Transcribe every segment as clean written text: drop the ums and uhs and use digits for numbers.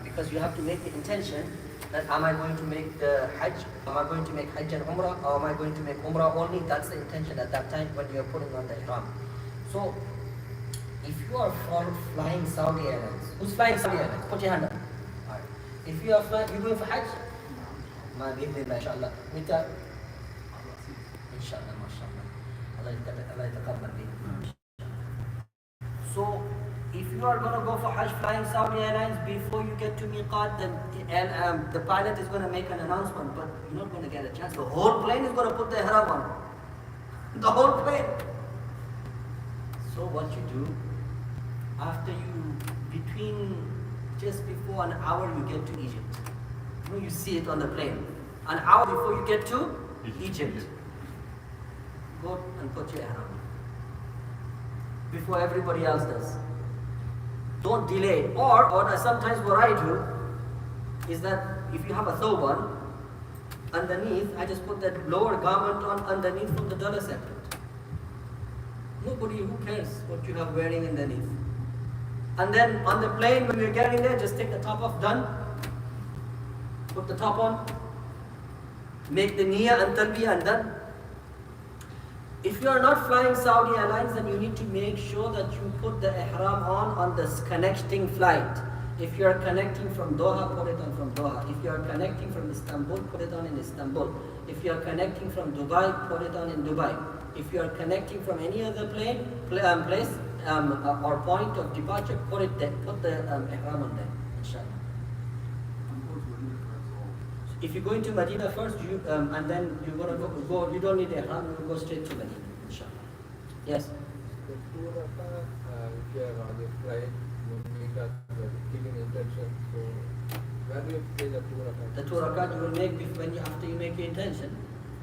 because you have to make the intention that am I going to make the Hajj, am I going to make Hajj and Umrah, or am I going to make Umrah only? That's the intention at that time when you're putting on the Ihram. So, if you are flying Saudi Airlines, who's flying Saudi Airlines? Put your hand up. Alright. If you are flying, you going for Hajj? Ma bi'idhnillah, inshallah. Mita? Inshallah, mashallah. Allah yataqabbal bihi. So, if you are going to go for Hajj flying Saudi Airlines, before you get to Miqat, then the pilot is going to make an announcement, but you're not going to get a chance. The whole plane is going to put the ihram on. The whole plane. So what you do, after just before an hour you get to Egypt. You see it on the plane. An hour before you get to Egypt. Go and put your ihram before everybody else does. Don't delay. Or sometimes what I do is that if you have a thawban, underneath, I just put that lower garment on underneath from the dollar separate. Nobody, who cares what you have wearing underneath? And then on the plane, when you're getting there, just take the top off, done. Put the top on. Make the niyyah and talbiyah and done. If you are not flying Saudi Airlines, then you need to make sure that you put the ihram on this connecting flight. If you are connecting from Doha, put it on from Doha. If you are connecting from Istanbul, put it on in Istanbul. If you are connecting from Dubai, put it on in Dubai. If you are connecting from any other place or point of departure, put the ihram on there, inshallah. If you go into Medina first, and then you're going to go, you don't need ihram, you go straight to Medina, inshallah. Yes? The two rakah, if you are on the flight, you make a killing intention, so where do you pray the two rakah? The two rakat you will make after you make your intention.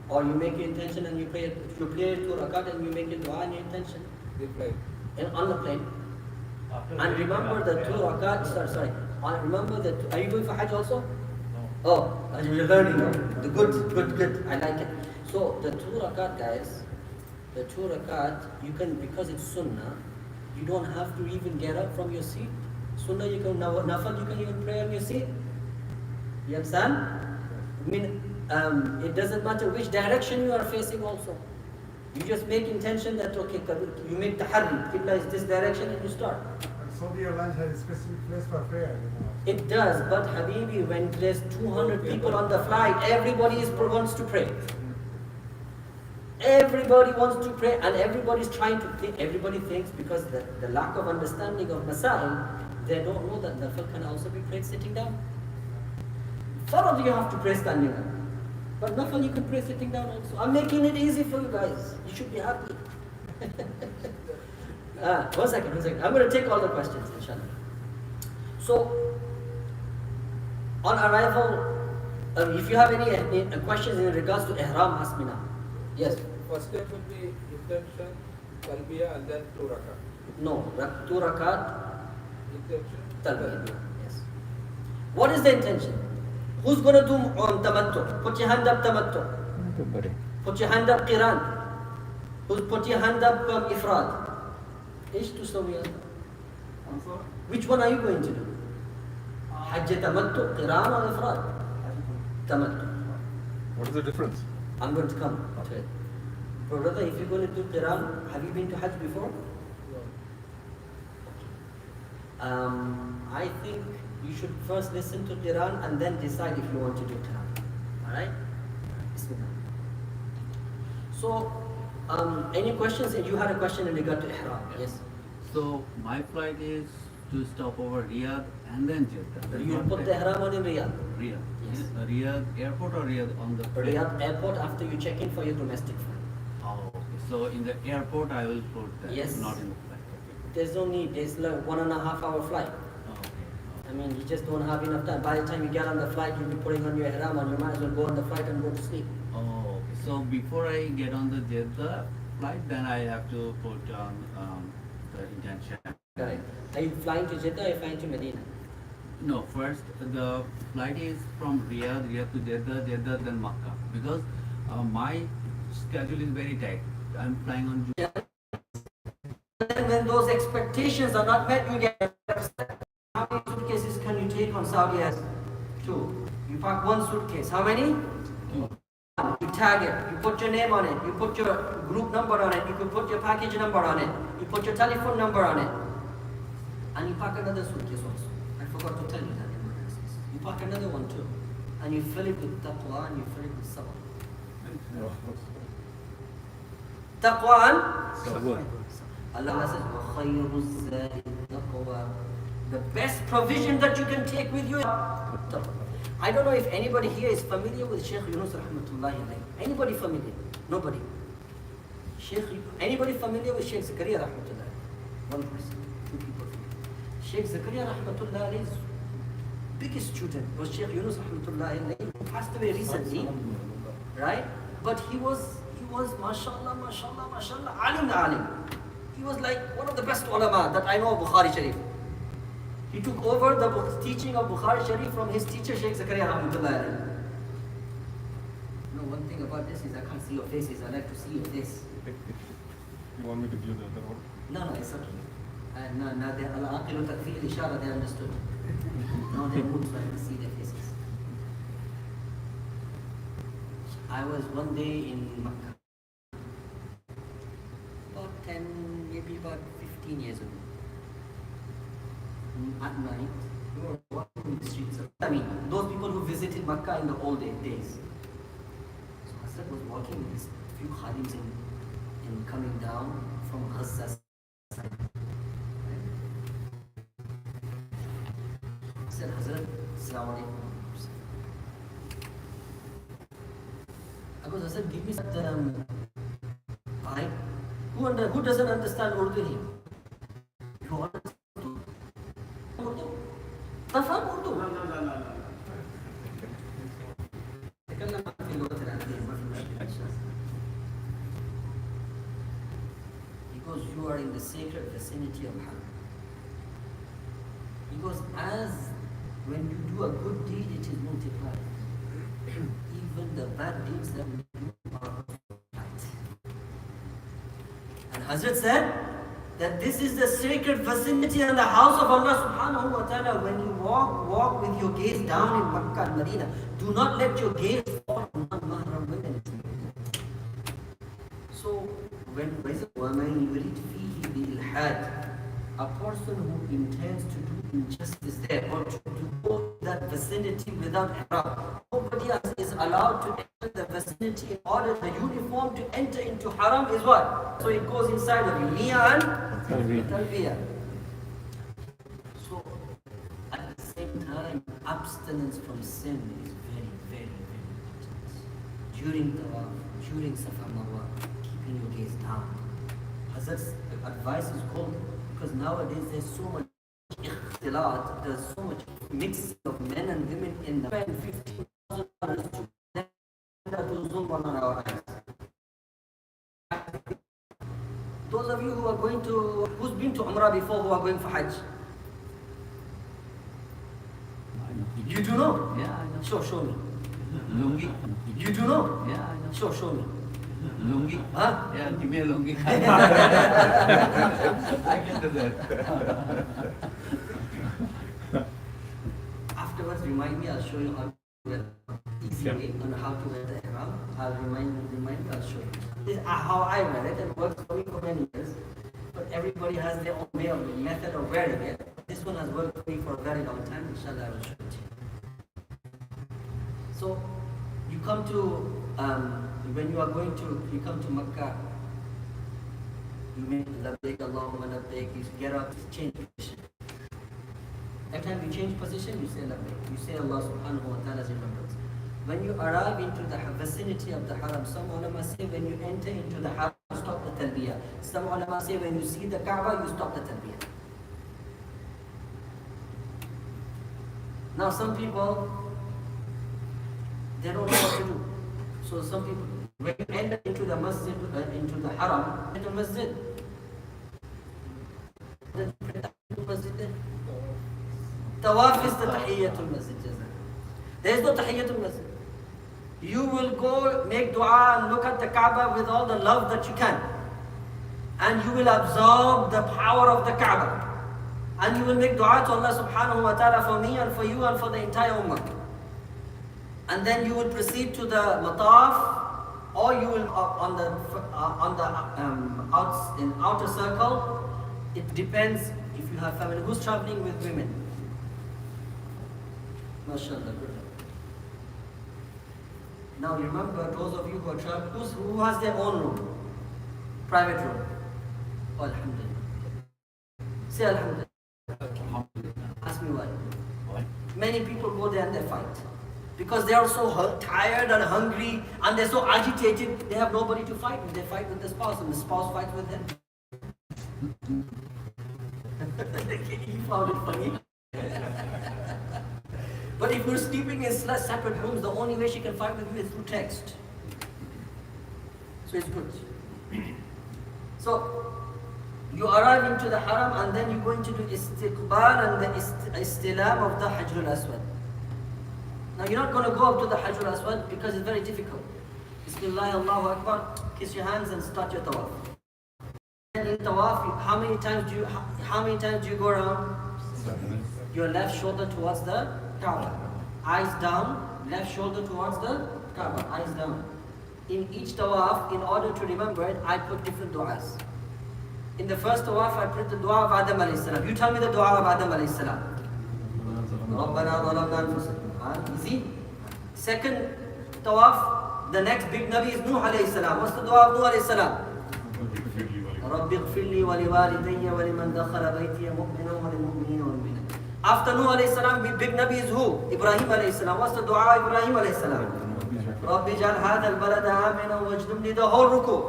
Or you make your intention and you pray, if you pray two rakat and you make your dua and your intention. The flight. On the plane. And remember the two rakat, sorry. Remember that, are you going for Hajj also? Oh, you're learning. The good. I like it. So the two rakat, guys, you can, because it's sunnah, you don't have to even get up from your seat. Sunnah, you can, nafal, you can even pray on your seat. You understand? I mean, it doesn't matter which direction you are facing also. You just make intention that, okay, you make taharri, Qibla is this direction and you start. Saudi Airlines has a specific place for prayer. It does, but Habibi, when there's 200 people on the flight, everybody wants to pray. Everybody wants to pray, and everybody's trying to think. Everybody thinks because the lack of understanding of Masail, they don't know that Nafil can also be prayed sitting down. Farad you have to pray standing up. But Nafil you can pray sitting down also. I'm making it easy for you guys. You should be happy. One second. I'm going to take all the questions, inshallah. So, on arrival, if you have any questions in regards to Ihram, ask me now. Yes? First step would be intention, talbiyah, and then two rakat. No, two rakat, Intention, talbiyah. Yes. What is the intention? Who's going to do tamattu? Put your hand up, tamattu. Put your hand up, qiran. Put your hand up, ifrad. Which one are you going to do? Hajj tamattu, qiran or ifrad? Tamattu. What is the difference? I'm going to come to it. Brother, if you're going to do qiran, have you been to Hajj before? no. I think you should first listen to qiran and then decide if you want to do qiran. Alright? Bismillah. So, any questions? You had a question in regard to ihram. Yes? So my flight is to stop over Riyadh and then Jeddah. You put the ihram on in Riyadh. Riyadh. Yes. Riyadh airport or Riyadh on the plane? Riyadh airport after you check in for your domestic flight. Oh, okay. So in the airport I will put that, Yes. not in the flight. Okay. There's no need. There's like 1.5 hour flight. Oh, okay. I mean, you just don't have enough time. By the time you get on the flight, you'll be putting on your ihram and you might as well go on the flight and go to sleep. Oh, okay. So before I get on the Jeddah flight, then I have to put on the intention. Correct. Are you flying to Jeddah or are you flying to Medina? No, first the flight is from Riyadh to Jeddah, then Makkah. Because my schedule is very tight. I'm flying on June. And when those expectations are not met, you get upset. How many suitcases can you take on Saudi as 2. You pack one suitcase. How many? 2. You tag it. You put your name on it. You put your group number on it. You can put your package number on it. You put your telephone number on it. And you pack another suitcase also. I forgot to tell you that in my classes. You pack another one too. And you fill it with taqwa and you fill it with sabr. Taqwa and Allah says, وَخَيْرُ الزَّادِ التَّقْوَى. The best provision that you can take with you is taqwa. I don't know if anybody here is familiar with Sheikh Yunus rahmatullahi alayhi. Anybody familiar? Nobody. Anybody familiar with Sheikh Zakaria rahmatullahi? One person, 2 people. Sheikh Zakaria rahmatullahi alayhi's biggest student was Sheikh Yunus rahmatullahi alayhi, who passed away recently, right? But he was mashallah, alim. He was like one of the best ulama that I know of Bukhari Sharif. He took over the teaching of Bukhari Sharif from his teacher Sheikh Zakaria rahmatullahi alayhi. You know, one thing about this is I can't see your faces. I like to see your face. You want me to give the other one? No, it's okay. No, they al-aqilu takfir ishara, they understood. Now they moved so I can see their faces. I was one day in Makkah. Maybe about 15 years ago. At night, we were walking the streets of, those people who visited Makkah in the old days. So Hazrat was walking with these few khadims in coming down from Gaza side. I said, Hazrat, Assalamu alaikum. I goes, Hazrat, give me that pipe. Who doesn't understand Urdu here? You understand Urdu? Tafham Urdu? Because you are in the sacred vicinity of Haram. Because as when you do a good deed, it is multiplied. Even the bad deeds that we do are multiplied. And Hazrat said that this is the sacred vicinity and the house of Allah subhanahu wa ta'ala. When you walk with your gaze down in Makkah and Medina, do not let your gaze fall on non-mahram women. So when وَمَنْ يُرِدْ فِيهِ بِالْحَادِ, a person who intends to do injustice there or to go to that vicinity without ihram, nobody else is allowed to enter the vicinity in order the uniform to enter into haram is what? So it goes inside of you. Niyan and talbiyah. So at the same time, abstinence from sin is very, very, very important. During tawaf, during Safa Marwa, keeping your gaze down. Hazrat's advice is golden because nowadays there's so much ikhtilat, there's so much mixing of men and women in the spend $15,000 to zoom on our eyes. Those of you who are going to, who's been to Umrah before, who are going for Hajj? You do know? Yeah, I know. Show me. Lungi. You do know? Yeah, I know. Show me. Lungi. Huh? Yeah, give me a lungi. I can do that. Afterwards, remind me, I'll show you how to wear easy way on how to wear the ihram. I'll remind you, I'll show you. This is how I wear it, and it works for me for many years. But everybody has their own way of method of wearing it. This one has worked for me for a very long time. Inshallah, I will show it to you. So, you come to, when you are going to, you come to Makkah, you make labbaik Allahumma labbaik, you get up, change position. Every time you change position, you say labbaik. You say Allah subhanahu wa ta'ala's remembrance. When you arrive into the vicinity of the haram, some ulama say when you enter into the haram, you stop the talbiyah. Some ulama say when you see the Kaaba, you stop the talbiyah. Now some people, they don't know what to do. So some people, when you enter into the masjid, into the haram, into masjid, the masjid, tawaf is the tahiyyatul masjid. There is no tahiyyatul masjid. You will go make dua and look at the Kaaba with all the love that you can. And you will absorb the power of the Kaaba. And you will make dua to Allah subhanahu wa ta'ala for me and for you and for the entire ummah. And then you will proceed to the mataf, or you will on the outer circle. It depends if you have family. Who's traveling with women? MashaAllah. Now remember, those of you who are traveling, who has their own room? Private room. Alhamdulillah. Say Alhamdulillah. Ask me why. Many people go there and they fight. Because they are so tired and hungry and they're so agitated, they have nobody to fight with. They fight with the spouse and the spouse fights with them. You found it funny. But if you're sleeping in separate rooms, the only way she can fight with you is through text. So it's good. So you arrive into the haram and then you're going to do istiqbal and the istilam of the Hajj al-Aswad. Now you're not going to go up to the Hajj al-Aswad because it's very difficult. Bismillah, Allahu Akbar, kiss your hands and start your tawaf. And in tawaf, how many times do you go around? Your left shoulder towards the Kaaba. Eyes down, left shoulder towards the Kaaba, eyes down. In each tawaf, in order to remember it, I put different du'as. In the first tawaf, I put the dua of Adam alayhi salam. You tell me the dua of Adam alayhi salam. Rabbana zalamna anfusana. Easy. Second tawaf, the next big Nabi is Nuh alayhi salam. What's the dua of Nuh alayhi salam? Rabbi ighfirli wa liwalidayya wa liman dakhala baytiya mu'minan wa lilmu'minina wal mu'minat. After Nuh alayhi salam, big Nabi is who? Ibrahim alayhi salam. What's the dua of Ibrahim alayhi salam? Rabbi jal hadha al-balada amina wajnubni, the whole ruku.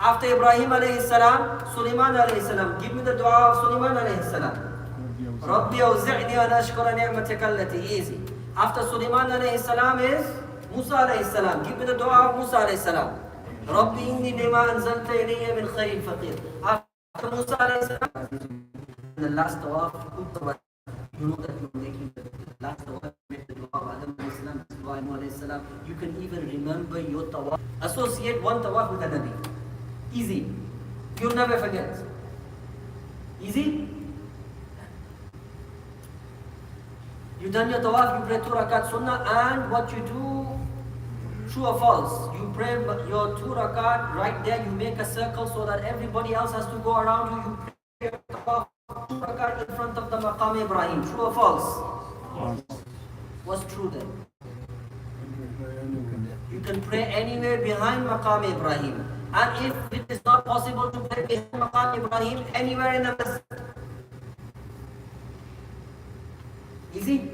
After Ibrahim alayhi salam, Sulaiman alayhi salam. Give me the dua of Sulaiman alayhi salam. Rabbi awzi'ni an ashkura ni'mataka allati, easy. After Sulaiman alayhi salam is Musa alayhi salam. Give me the dua of Musa alayhi salam. Rabbi inni lima anzalta ilayya min khayrin faqir. After Musa alayhi salam, the last tawaf, you know that you're making the last tawaf, make the dua of Adam alayhi salam, Ibrahim alayhi salam. You can even remember your tawaf. Associate one tawaf with a Nabi. Easy. You'll never forget. Easy? You done your tawaf, you pray 2 rakat sunnah, and what you do, true or false, you pray your 2 rakat right there, you make a circle so that everybody else has to go around you. You pray your tawaf 2 rakat in front of the Maqam Ibrahim. True or false? What's true then? You can pray anywhere behind Maqam Ibrahim. And if it is not possible to pray behind Maqam Ibrahim, anywhere in the masjid. Easy?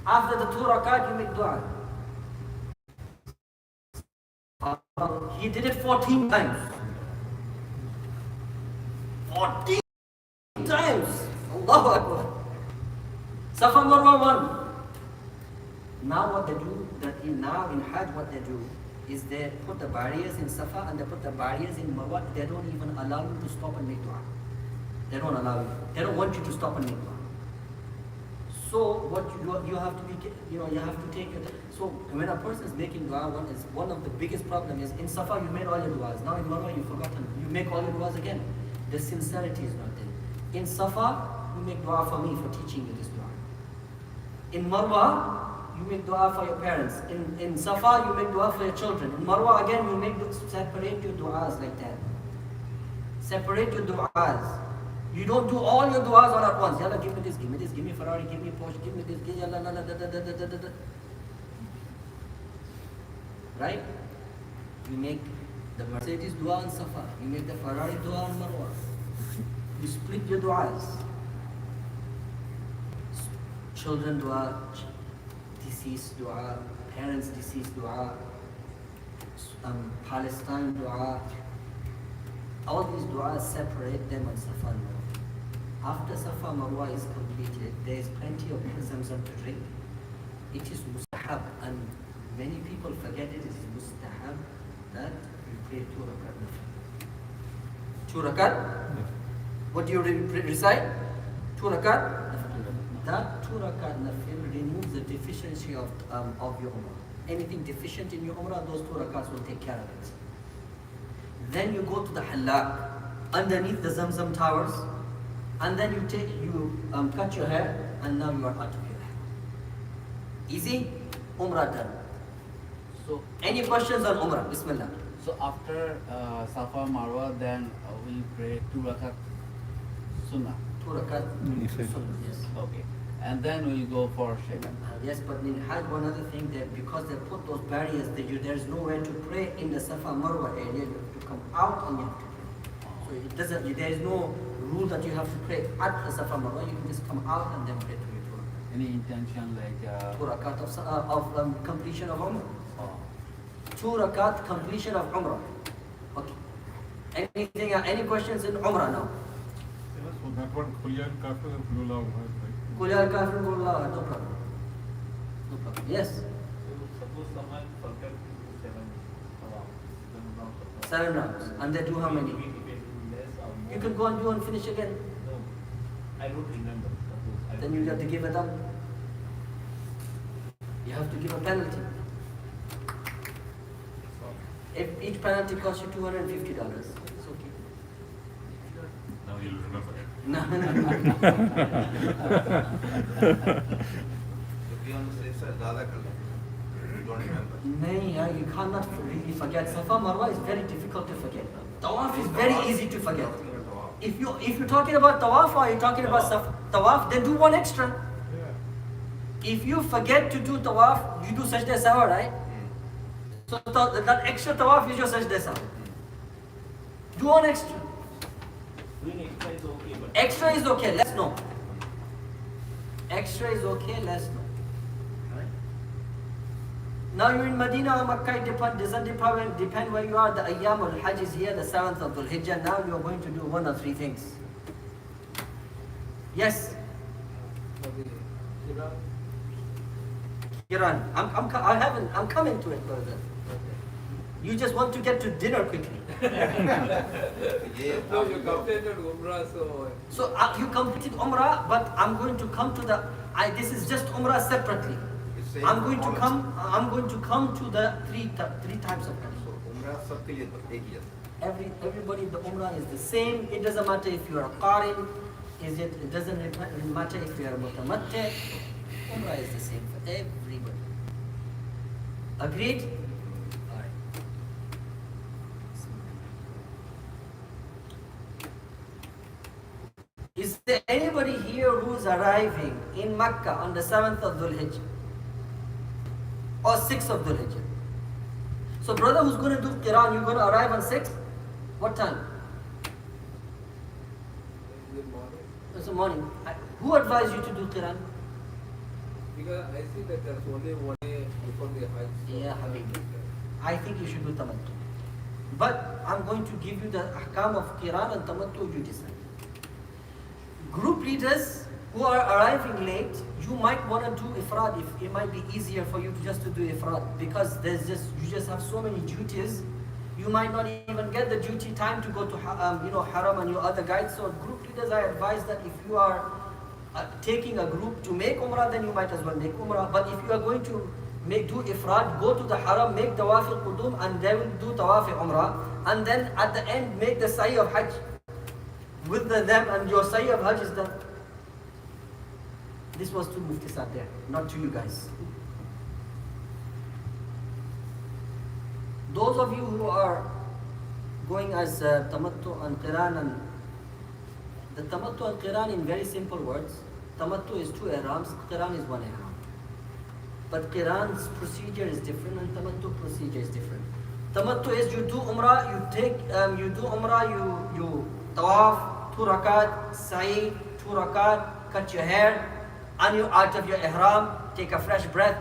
After the 2 rakat, you make dua. He did it 14 times. 14 times! Allahu Akbar. Safa Marwa 1. Now what they do, in Hajj what they do, is they put the barriers in Safa and they put the barriers in Marwa. They don't even allow you to stop and make dua. They don't allow you. They don't want you to stop and make dua. So what you have to be, you have to take it. So when a person is making dua, one of the biggest problem is in Safa you made all your duas. Now in Marwa you've forgotten. You make all your duas again. The sincerity is not there. In Safa you make dua for me for teaching you this dua. In Marwa you make dua for your parents. In Safa you make dua for your children. In Marwa again you separate your duas like that. Separate your duas. You don't do all your duas all at once. Yalla, give me this, give me this, give me Ferrari, give me Porsche, give me this, give yalla, la, la, da, da, da, da, da, da. Right? You make the Mercedes dua on Safa. You make the Ferrari dua on Marwa. You split your duas. Children dua, deceased dua, parents deceased dua, Palestine dua. All these duas, separate them on Safa and Marwa. After Safa Marwa is completed, there is plenty of Zamzam to drink. It is mustahab, and many people forget it is mustahab that you pray 2 rakat nafil. 2 rakat? What do you recite? 2 rakat? That 2 rakat nafil removes the deficiency of your umrah. Anything deficient in your umrah, those 2 rakats will take care of it. Then you go to the halaq, underneath the Zamzam towers, and then you cut your hair, and now you are out of your hair. Easy? Umrah done. So, Any questions on Umrah? Bismillah. so after Safa Marwa, then we'll pray 2 rakat Sunnah. 2 rakat. Yes. Yes. Okay. And then we'll go for Shaitan. Yes, but in Hajj, one other thing, that because they put those barriers, there's nowhere to pray in the Safa Marwa area. You have to come out and you have to pray. So it doesn't. There is no rule that you have to pray at the Safa Marwa. You can just come out and then pray to your 2 rakat. Any intention like 2 rakat of completion of Umrah. oh, 2 rakat completion of Umrah. Okay. Anything? Any questions in Umrah now? So that one, Khuliyal Kafir and Khulullah Umrah, right? Qul ya kafir qul la, no problem. No problem. Yes. Suppose someone forget to do 7 tawaf, then not 7 rounds. And they do how many? Maybe he can do less or more. You can go and do and finish again. No, I don't remember. Suppose I Then you have to give it up. You have to give a penalty. If each penalty costs you $250, it's okay. Now you'll remember it. No. If you want to say, sir, Dada Kala, you don't remember. No, you cannot really forget. Safa Marwa is very difficult to forget. Tawaf is very easy to forget. If you're talking about tawaf or you're talking about tawaf, then do one extra. Yeah. If you forget to do tawaf, you do sajda sahwa, right? So that extra tawaf is your sajda sahwa. Do one extra. Doing extra is okay, but Extra is okay, less no. Extra is okay, less no. Right? Now you're in Medina or Makkah, it doesn't depend where you are. The Ayyam al-Hajj is here, the 7th of Dhul Hijjah. Now you're going to do 1 or 3 things. Yes, For the Iran, Kiran. I'm coming to it, brother. You just want to get to dinner quickly. Yeah, no, you completed Umrah, so So you completed Umrah, but I'm going to come to the. This is just Umrah separately. it's same I'm for going to all of come. us. I'm going to come to the three types of Hajj. So, Umrah सबके लिए तो एक ही है. Everybody, the Umrah is the same. It doesn't matter if you are a Qarin. It doesn't matter if you are a Mutamatti. Umrah is the same for everybody. Agreed? All right. Is there anybody here who's arriving in Makkah on the 7th of Dhul Hijjah? Or 6th of Dhul Hijjah? So brother who's going to do Qiran, you're going to arrive on 6th? What time? in the morning. It's the morning. Who advised you to do Qiran? Because I see that there's only one day before the Hajj. so Yeah, Habibi. I think you should do Tamattu. But I'm going to give you the ahkam of Qiran and Tamattu, you decide. Group leaders who are arriving late, you might want to do Ifrad. If it might be easier for you just to do Ifrad because you just have so many duties. You might not even get the duty time to go to Haram and your other guides. So group leaders, I advise that if you are taking a group to make Umrah, then you might as well make Umrah. But if you are going to do Ifrad, go to the Haram, make Tawaf al-Qudum, and they will do Tawaf Umrah. And then at the end, make the Sa'i of Hajj with them, and your Sa'i of Hajj is done. This was to Muftis out there, not to you guys. Those of you who are going as Tamattu and Qiran, and the Tamattu and Qiran in very simple words, Tamattu is 2 ihrams, Qiran is 1 ihram. But Qiran's procedure is different and Tamattu procedure is different. Tamattu is you do Umrah, you tawaf, 2 rakat, sa'i, 2 rakat, cut your hair, and you out of your ihram, take a fresh breath,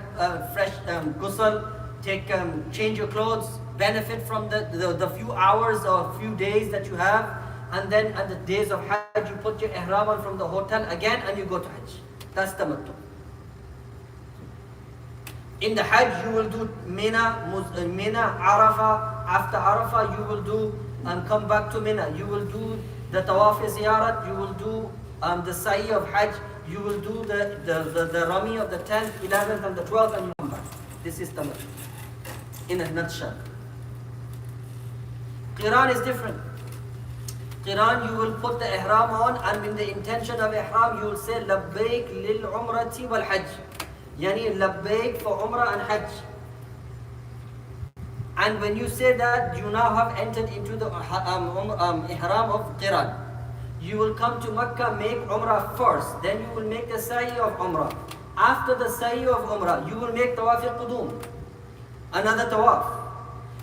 ghusl, change your clothes, benefit from the few hours or few days that you have, and then at the days of Hajj, you put your ihram on from the hotel again and you go to Hajj. That's Tamattu. In the Hajj, you will do Mina, Arafah. After Arafah, you will do and come back to Mina. You will do the Tawaf Ziyarat. You will do the Sa'i of Hajj. You will do the Rami of the 10th, 11th, and the 12th, and you come back. This is Tamattu in a nutshell. Qiran is different. Qiran, you will put the ihram on, and in the intention of ihram, you will say labbaik lil umrati wal hajj. Yani labbaik for umrah and hajj. And when you say that, you now have entered into the ihram of Qiran. You will come to Makkah, make umrah first, then you will make the sa'i of umrah. After the sa'i of umrah, you will make tawaf al-qudum, another tawaf.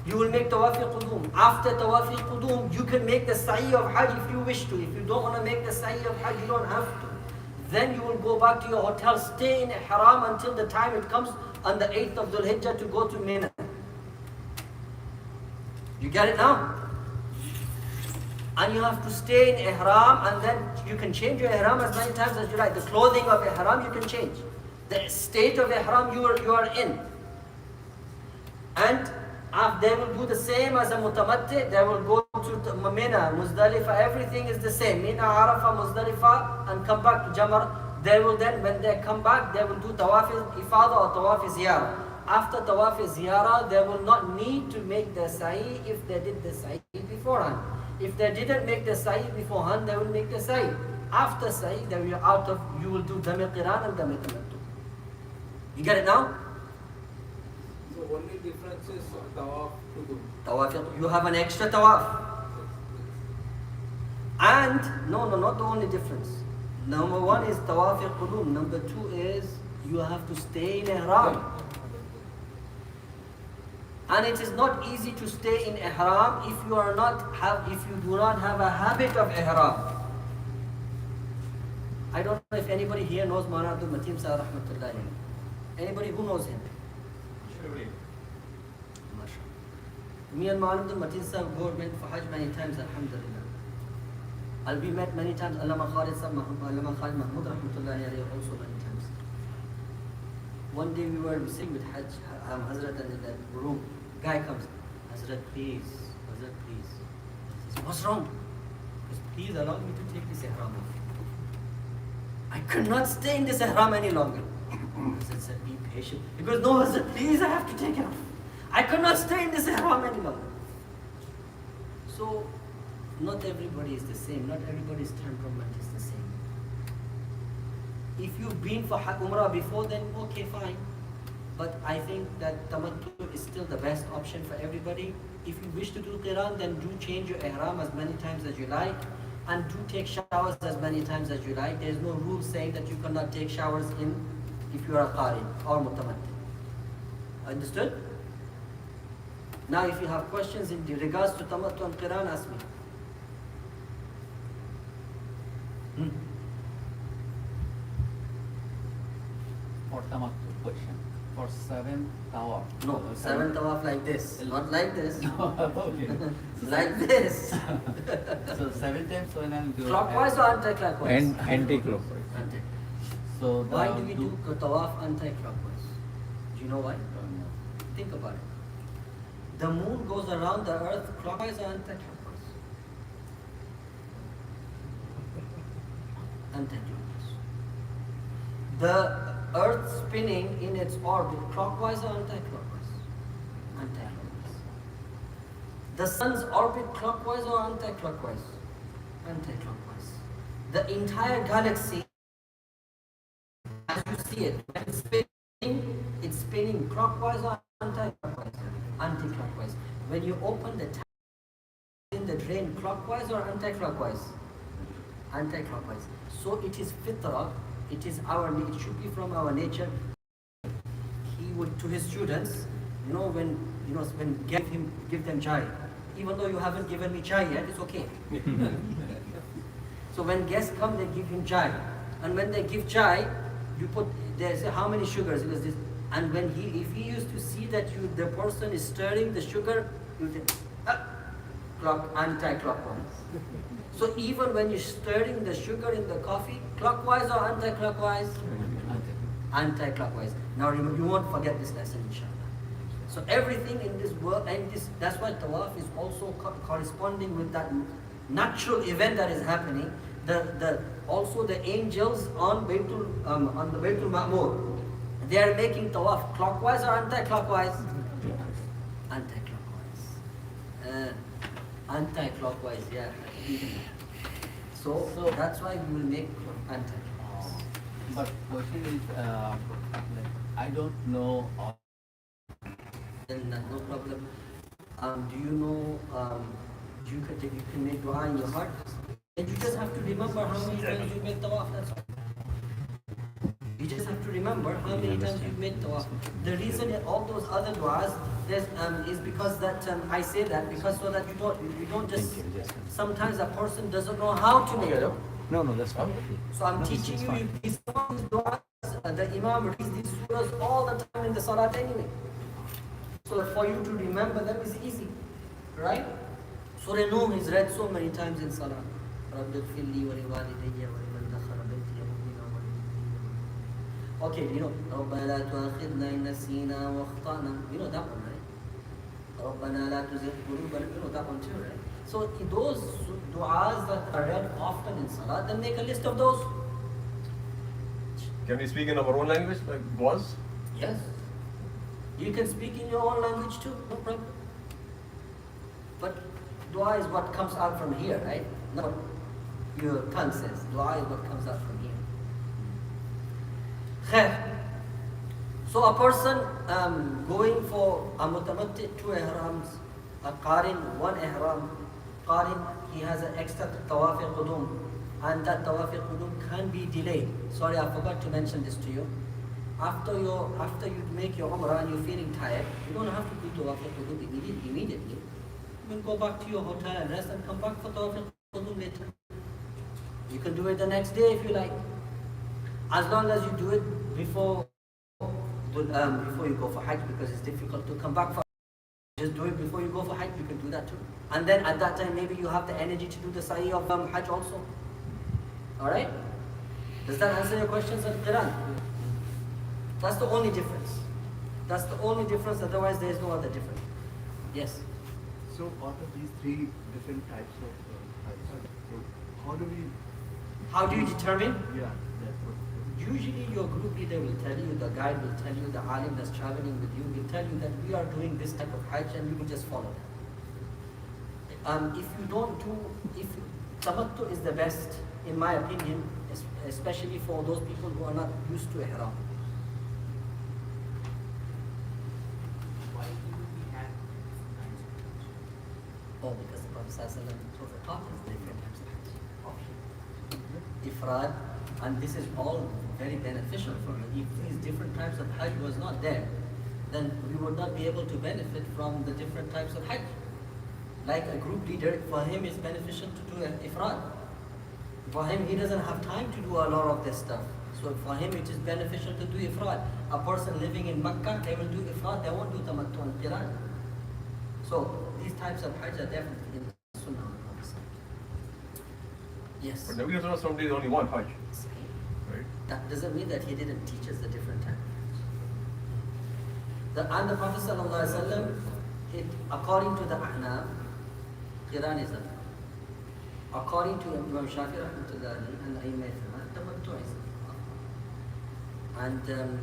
You will make tawaf al-qudum. After tawaf al-qudum, you can make the sa'i of hajj if you wish to. If you don't want to make the sa'i of hajj, you don't have to. Then you will go back to your hotel, stay in ihram until the time it comes on the 8th of Dhul Hijjah to go to Mina. You get it now? And you have to stay in ihram, and then you can change your ihram as many times as you like. The clothing of ihram you can change. The state of ihram you are in. And they will do the same as a mutamatti. They will go to Mina, Muzdalifah, everything is the same. Mina, Arafah, Muzdalifah, and come back to Jamar. They will then, when they come back, they will do tawaf ifada or tawaf ziyarah. After tawaf ziyarah, they will not need to make the sa'i if they did the sa'i beforehand. If they didn't make the sa'i beforehand, they will make the sa'i. After sa'i, they will you will do dam qiran and dam tamattu. You get it now? So only difference is tawaf qudum. Tawaf, you have an extra tawaf. And, no, not the only difference. Number one is tawaf al-qudum. Number two is you have to stay in ihram. And it is not easy to stay in ihram if you do not have a habit of ihram. I don't know if anybody here knows Maulana Abdul Mateen Sahib rahmatullahi. Anybody who knows him? Me and Maulana Abdul Mateen Sahib went for Hajj many times, alhamdulillah. And we met many times, Allama Khalid Mahmud rahmatullahi alayhi also many times. One day we were sitting with Hajj, Hazrat, and in that room, guy comes, Hazrat, please. I says, what's wrong? He says, please allow me to take this ihram off. I could not stay in this ihram any longer. Hazrat said, be patient. He goes, no, Hazrat, please, I have to take it off. I could not stay in this ihram any longer. So, not everybody is the same. Not everybody's temperament is the same. If you've been for Umrah before, then okay, fine. But I think that tamattu is still the best option for everybody. If you wish to do Qiran, then do change your ihram as many times as you like, and do take showers as many times as you like. There is no rule saying that you cannot take showers if you are a Qari or Mutamatti. Understood? Now if you have questions in regards to tamattu and Qiran, ask me. For tamattu question. For 7 tawaf. No, 7 tawaf like this. Not like this. Okay. Like this. So 7 times when I'll do Clockwise or anti-clockwise? Anti-clockwise. So Why do we do tawaf anti-clockwise? Do you know why? Think about it. The moon goes around the earth clockwise or anti-clockwise? Anti-clockwise. The earth spinning in its orbit clockwise or anti-clockwise? Anti-clockwise. The sun's orbit clockwise or anti-clockwise? Anti-clockwise. The entire galaxy, as you see it, when it's spinning clockwise or anti-clockwise? Anti-clockwise. When you open the tap in the drain, clockwise or anti-clockwise? Anti-clockwise. So it is fitrah. It is it should be from our nature. He would, to his students, when give them chai, even though you haven't given me chai yet, it's okay. So when guests come, they give him chai, and when they give chai, they say how many sugars. It was this, and if he used to see that the person is stirring the sugar, you would say, anti-clockwise. So even when you're stirring the sugar in the coffee, clockwise or anti-clockwise? Anti-clockwise. Now remember, you won't forget this lesson, inshallah. So everything in this world, and that's why tawaf is also corresponding with that natural event that is happening. Also the angels on the Baitul Ma'mur, they are making tawaf clockwise or anti-clockwise? Anti-clockwise. Anti-clockwise, yeah. So that's why we will make anti-clockwise. But question is, like, I don't know all. Then no problem. Do you know you can make dua in your heart? And you just have to remember how many times you made tawaf, that's all. You just have to remember how many times you've made tawaf. The reason all those other du'as is because that I say that because so that you don't just sometimes a person doesn't know how to make it. No, that's fine. So I'm teaching you these du'as. The Imam reads these surahs all the time in the salat anyway. So for you to remember them is easy, right? Surah Nuh is read so many times in salat. Okay, you know, رَبَّنَا لَا تُؤَاخِذْنَا إِن نَّسِينَا وَأَخْطَأْنَا. You know that one, right? رَبَّنَا لَا تُزِغْ قُلُوبَنَا. You know that one too, right? So those du'as that are read often in salat, then make a list of those. Can we speak in our own language, like was? Yes. You can speak in your own language too, no problem. But dua is what comes out from here, right? Not what your tongue says. Dua is what comes out from here. Khair. So a person going for a mutamatti, 2 ihrams, a qarin, 1 ihram, qarin, he has an extra tawaf al-qudum, and that tawaf al-qudum can be delayed. Sorry, I forgot to mention this to you. After you make your umrah and you're feeling tired, you don't have to do tawaf al-qudum immediately. You can go back to your hotel and rest and come back for tawaf al-qudum later. You can do it the next day if you like. As long as you do it before you go for Hajj, because it's difficult to come back for Hajj. Just do it before you go for Hajj, you can do that too. And then at that time maybe you have the energy to do the sa'i of Hajj also. Alright? Does that answer your questions on Quran? That's the only difference. That's the only difference, otherwise there is no other difference. Yes? So out of these 3 different types of Hajj, so How do you determine? yeah, that's what. Usually your group leader will tell you, the guide will tell you, the alim that's traveling with you will tell you that we are doing this type of Hajj and you will just follow that. If tamattu is the best, in my opinion, especially for those people who are not used to ihram. Why do we have different kinds of Hajj? Oh, because the Prophet ﷺ taught us different types of Hajj. Ifrad, and this is all very beneficial for us. If these different types of Hajj was not there, then we would not be able to benefit from the different types of Hajj. Like a group leader, for him it's beneficial to do an Ifrad. For him, he doesn't have time to do a lot of this stuff. So for him, it is beneficial to do Ifrad. A person living in Makkah, they will do Ifrad, they won't do Tamattu and Qiran. So these types of Hajj are definitely in the Sunnah. Yes. But Nabi Sallallahu Alaihi Wasallam is only one Hajj, right? That doesn't mean that he didn't teach us the different types. And the Prophet ﷺ, according to the Ahnaf, Qiran is enough. According to Imam Shafi rahmatullahi and Aimah, Tamattu is enough. And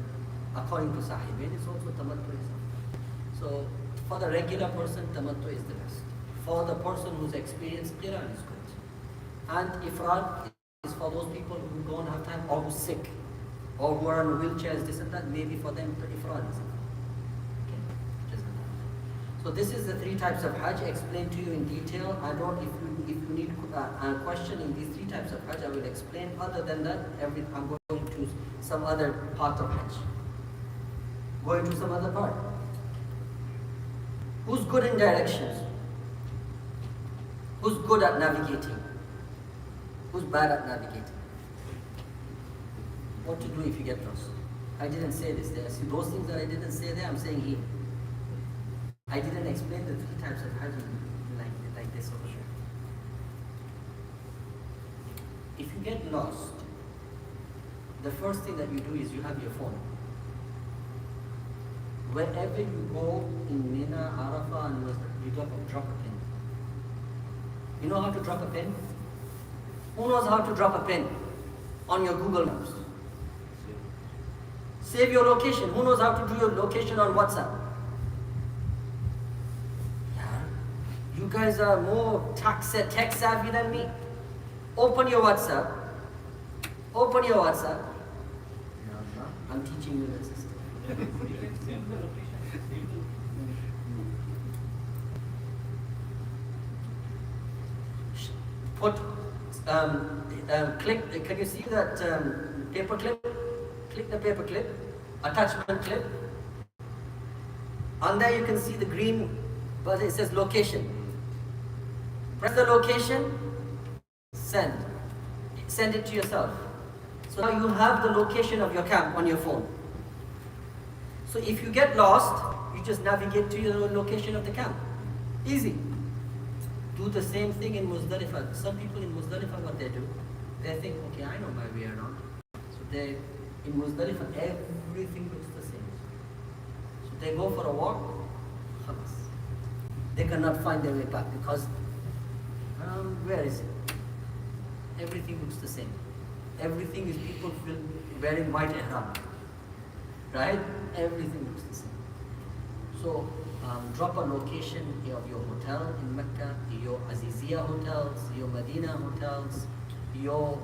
according to Sahibain, it's also Tamattu is enough. So for the regular person, Tamattu is the best. For the person who's experienced, Qiran is good. And Ifrad is for those people who don't have time or who's sick or who are on wheelchairs, this and that, maybe for them Ifrad is enough. Okay. So this is the 3 types of Hajj explained to you in detail. If you need a question in these 3 types of Hajj, I will explain. Other than that, I'm going to some other part of Hajj. Going to some other part. Who's good in directions? Who's good at navigating? Who's bad at navigating? What to do if you get lost? I didn't say this there. See, those things that I didn't say there, I'm saying here. I didn't explain the 3 types of Hajj like this over here. If you get lost, the first thing that you do is you have your phone. Wherever you go in Mina, Arafah, and Muzdalifah, you drop a pin. You know how to drop a pin? Who knows how to drop a pin on your Google Maps? Save your location. Who knows how to do your location on WhatsApp? Yeah. You You guys are more tech savvy than me. Open your WhatsApp. Open your WhatsApp. I'm teaching you the system. You can send the location. They will. Put, click, can you see that paper clip? Click the paper clip, attachment clip. On there you can see the green button, it says location. Press the location, send. Send it to yourself. So now you have the location of your camp on your phone. So if you get lost, you just navigate to your location of the camp. Easy. Do the same thing in Muzdalifah. Some people in Muzdalifah, what they do, they think, okay, I know my way around. So they, in Muzdalifah, everything looks the same. So they go for a walk, khalas. They cannot find their way back because, where is it? Everything looks the same. Everything is people wearing white ihram. Right? Everything looks the same. So, drop a location of your hotel in Mecca, your Azizia hotels, your Medina hotels, your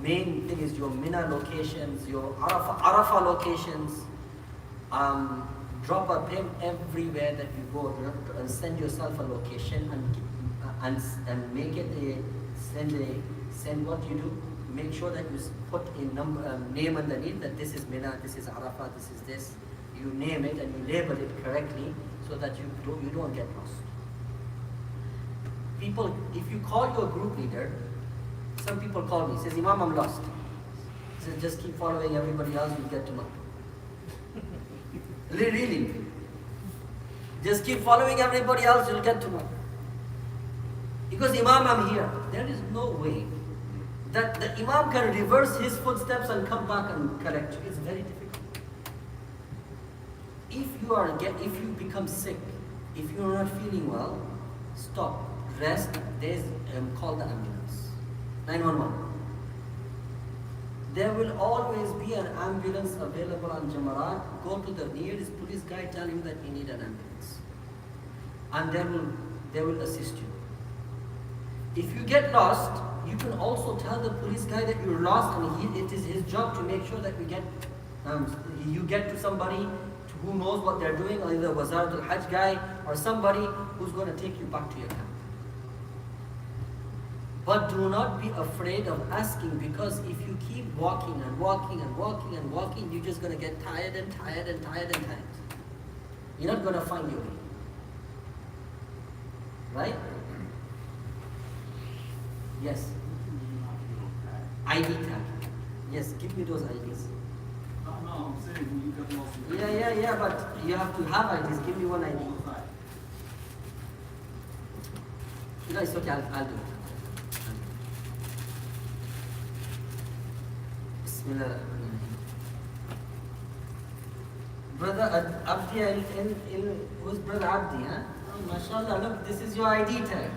main thing is your Mina locations, your Arafah locations. Drop a pin everywhere that you go and send yourself a location and make it send what you do. Make sure that you put a name underneath that this is Mina, this is Arafah, this is this. You name it and you label it correctly so that you don't get lost. People, if you call your group leader, some people call me, says, Imam, I'm lost. He says, just keep following everybody else, you'll get to Makkah. Really? Just keep following everybody else, you'll get to Makkah. Because Imam, I'm here. There is no way that the Imam can reverse his footsteps and come back and correct you. It's very difficult. If you become sick, if you're not feeling well, stop, rest. There's call the ambulance, 911. There will always be an ambulance available on Jamarat. Go to the nearest police guy, tell him that you need an ambulance, and they will assist you. If you get lost, you can also tell the police guy that you're lost, and it is his job to make sure that you get to somebody who knows what they're doing, either a Wazaratul Hajj guy or somebody who's going to take you back to your camp. But do not be afraid of asking, because if you keep walking and walking and walking and walking, you're just going to get tired and tired and tired and tired. You're not going to find your way. Right? Yes. ID tag. Yes, give me those IDs. No, I'm saying when you get lost. Yeah, but you have to have IDs. Give me one ID. No, it's okay, I'll do it. Bismillah. Brother Abdi, who's Brother Abdi, huh? Oh, mashallah, look, this is your ID tag.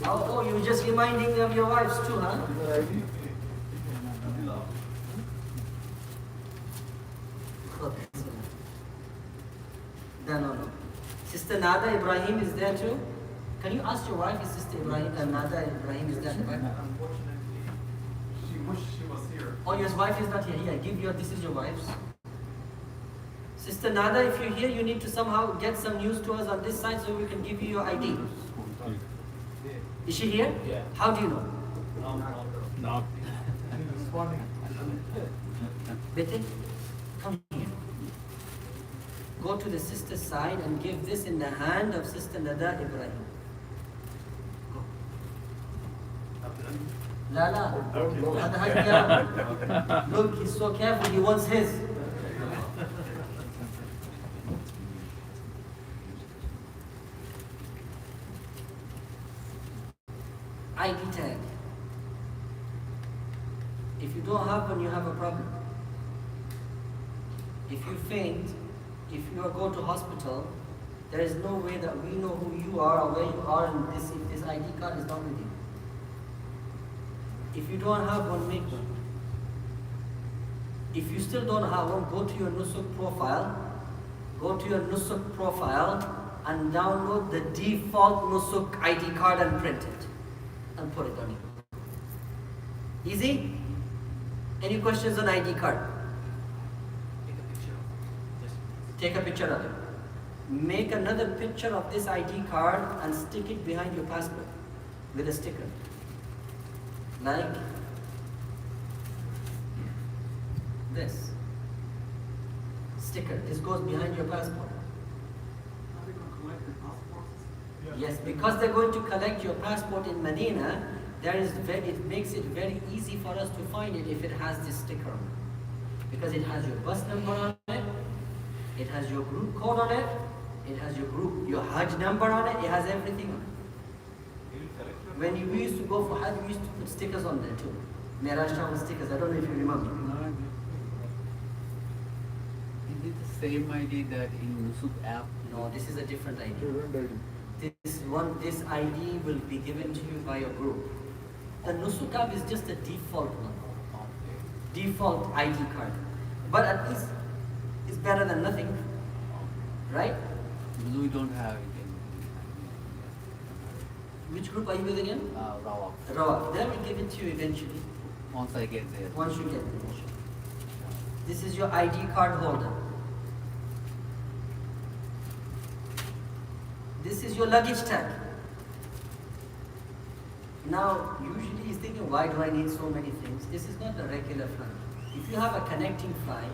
Oh, you're just reminding of your wives too, huh? No. Sister Nada Ibrahim is there too. Can you ask your wife if Sister Nada Ibrahim is there? Unfortunately, She wished she was here. Oh, your wife is not here. Here, this is your wife's. Sister Nada, if you're here, you need to somehow get some news to us on this side so we can give you your ID. Is she here? Yeah. How do you know? No. Bete, come here. Go to the sister's side and give this in the hand of Sister Nada Ibrahim. Go. Lala. Look, he's so careful, he wants his. ID tag. If you don't have one, you have a problem. If you faint, if you go to hospital, there is no way that we know who you are or where you are if this ID card is not with you. If you don't have one, make one. If you still don't have one, go to your Nusuk profile go to your Nusuk profile and download the default Nusuk ID card and print it and put it on you. Easy? Any questions on ID card? Take a picture of it. Just Take a picture of it. Make another picture of this ID card and stick it behind your passport with a sticker. Like this. Sticker. This goes behind your passport. are they going to collect the passports? Yes, because they're going to collect your passport in Medina, it makes it very easy for us to find it if it has this sticker on it. Because it has your bus number on it, it has your group code on it, it has your Hajj number on it, it has everything on it. When we used to go for Hajj, we used to put stickers on there too. Miraj Town stickers, I don't know if you remember. Is it the same ID that in Nusuk app? No, this is a different ID. Different ID. This ID will be given to you by your group. The Nusuk app is just a default one. Default ID card. But at least it's better than nothing. Right? Because we don't have it Which group are you with again? in Rawak. Rawak. They will give it to you eventually. Once I get there. Once you get it. This is your ID card holder. This is your luggage tag. Now, usually he's thinking, why do I need so many things? This is not a regular flight. If you have a connecting flight,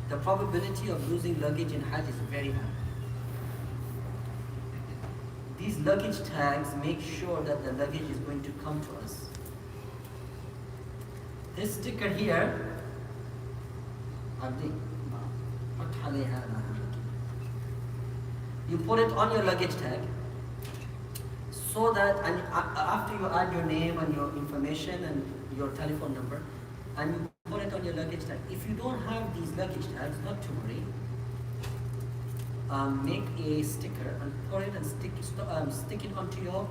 the probability of losing luggage in Hajj is very high. These luggage tags make sure that the luggage is going to come to us. This sticker here, Abdi, you put it on your luggage tag so that, and after you add your name and your information and your telephone number, and you put it on your luggage tag. If you don't have these luggage tags, not to worry. Make a sticker and put it and stick it onto your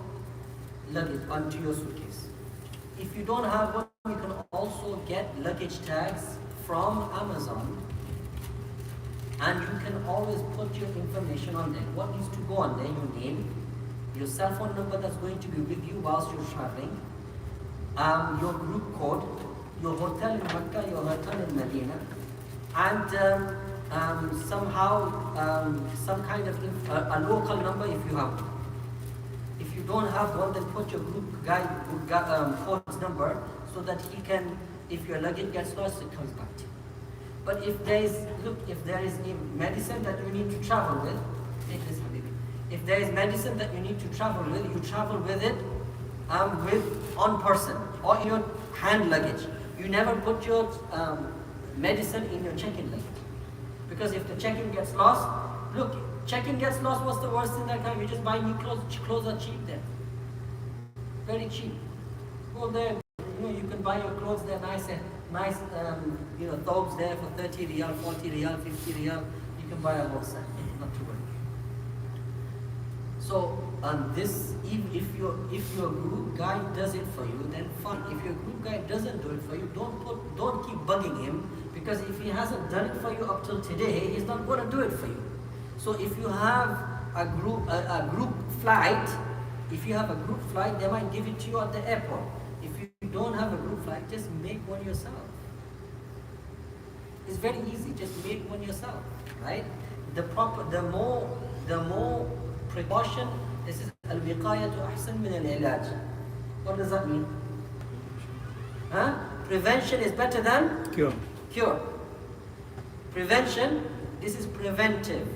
luggage, onto your suitcase. If you don't have one, you can also get luggage tags from Amazon, and you can always put your information on there. What needs to go on there? Your name, your cell phone number that's going to be with you whilst you're traveling, your group code, your hotel in Mecca, your hotel in Medina, and somehow some kind of a local number if you have one. If you don't have one, then put your group code's number so that he can, if your luggage gets lost, it comes back to you. But if there is a medicine that you need to travel with, take this, Habibi. If there is medicine that you need to travel with, you travel with it on person or in your hand luggage. You never put your medicine in your check-in luggage. Because if the check-in gets lost, look, check-in gets lost, what's the worst in that kind? You just buy new clothes. Clothes are cheap there. Very cheap. Go there, you can buy your clothes there, nice, thobes there for 30 riyal, 40 riyal, 50 riyal. You can buy a whole set, not to worry. So, if your group guide does it for you, then fine. If your group guide doesn't do it for you, don't keep bugging him, because if he hasn't done it for you up till today, he's not going to do it for you. So if you have a group flight, they might give it to you at the airport. If you don't have a group flight, just make one yourself. It's very easy. Just make one yourself, right? The more precaution. This is al-wiqayatu ahsan min al-ilaj. What does that mean? Prevention is better than cure. Prevention, this is preventive.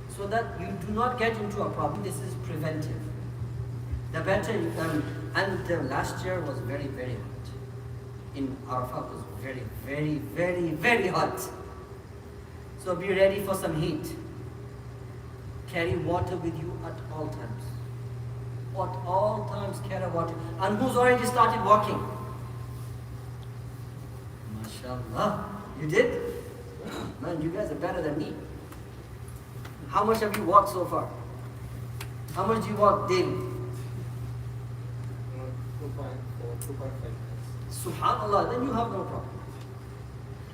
So that you do not get into a problem, this is preventive. The better you can, and last year was very, very hot. In Arafat was very, very, very, very hot. So be ready for some heat. Carry water with you at all times. At all times carry water. And who's already started walking? MashaAllah. You did? Man, you guys are better than me. How much have you walked so far? How much do you walk daily? 2.4, 2.5 minutes. Subhanallah, then you have no problem.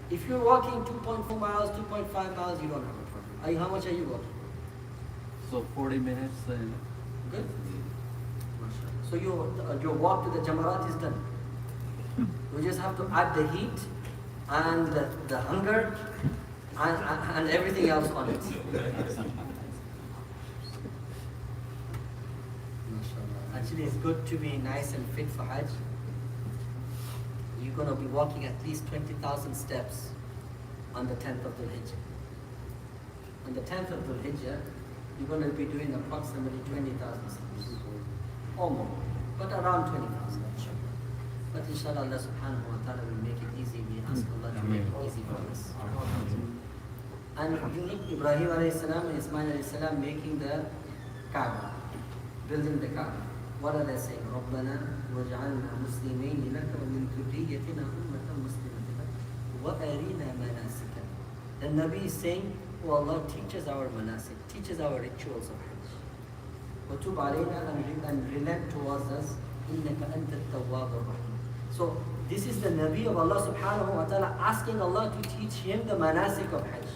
If you're walking 2.4 miles, 2.5 miles, you don't have a problem. How much are you walking? So 40 minutes. Good. So your walk to the Jamarat is done. You just have to add the heat and the hunger and everything else on it. Actually, it's good to be nice and fit for Hajj. You're going to be walking at least 20,000 steps on the 10th of Dhul Hijjah. On the 10th of Dhul Hijjah, you're going to be doing approximately 20,000 steps. Or more, but around 20,000. But inshallah, Allah subhanahu wa ta'ala will make it easy. We ask Allah to make it easy for us. And Ibrahim alayhi salam and Ismail alayhi salam making the Kaaba, building the Kaaba. What are they saying? رَبَّنَا وَجْعَلْنَا مُسْلِمَيْنِ لَكَ وَمِنْ ذُرِّيَّتِنَا أُمَّةً مُسْلِمَةً لَكَ وَأَرِنَا مَنَاسِكَنَا. The Nabi is saying, oh Allah, teach us our manasik, teach us our rituals of Hajj. وَتُبْ عَلَيْنَا and relent towards us, إِنَّكَ أَنْتَ التَّوَّابُ الرَّحِيمُ. So this is the Nabi of Allah subhanahu wa ta'ala asking Allah to teach him the manasik of Hajj.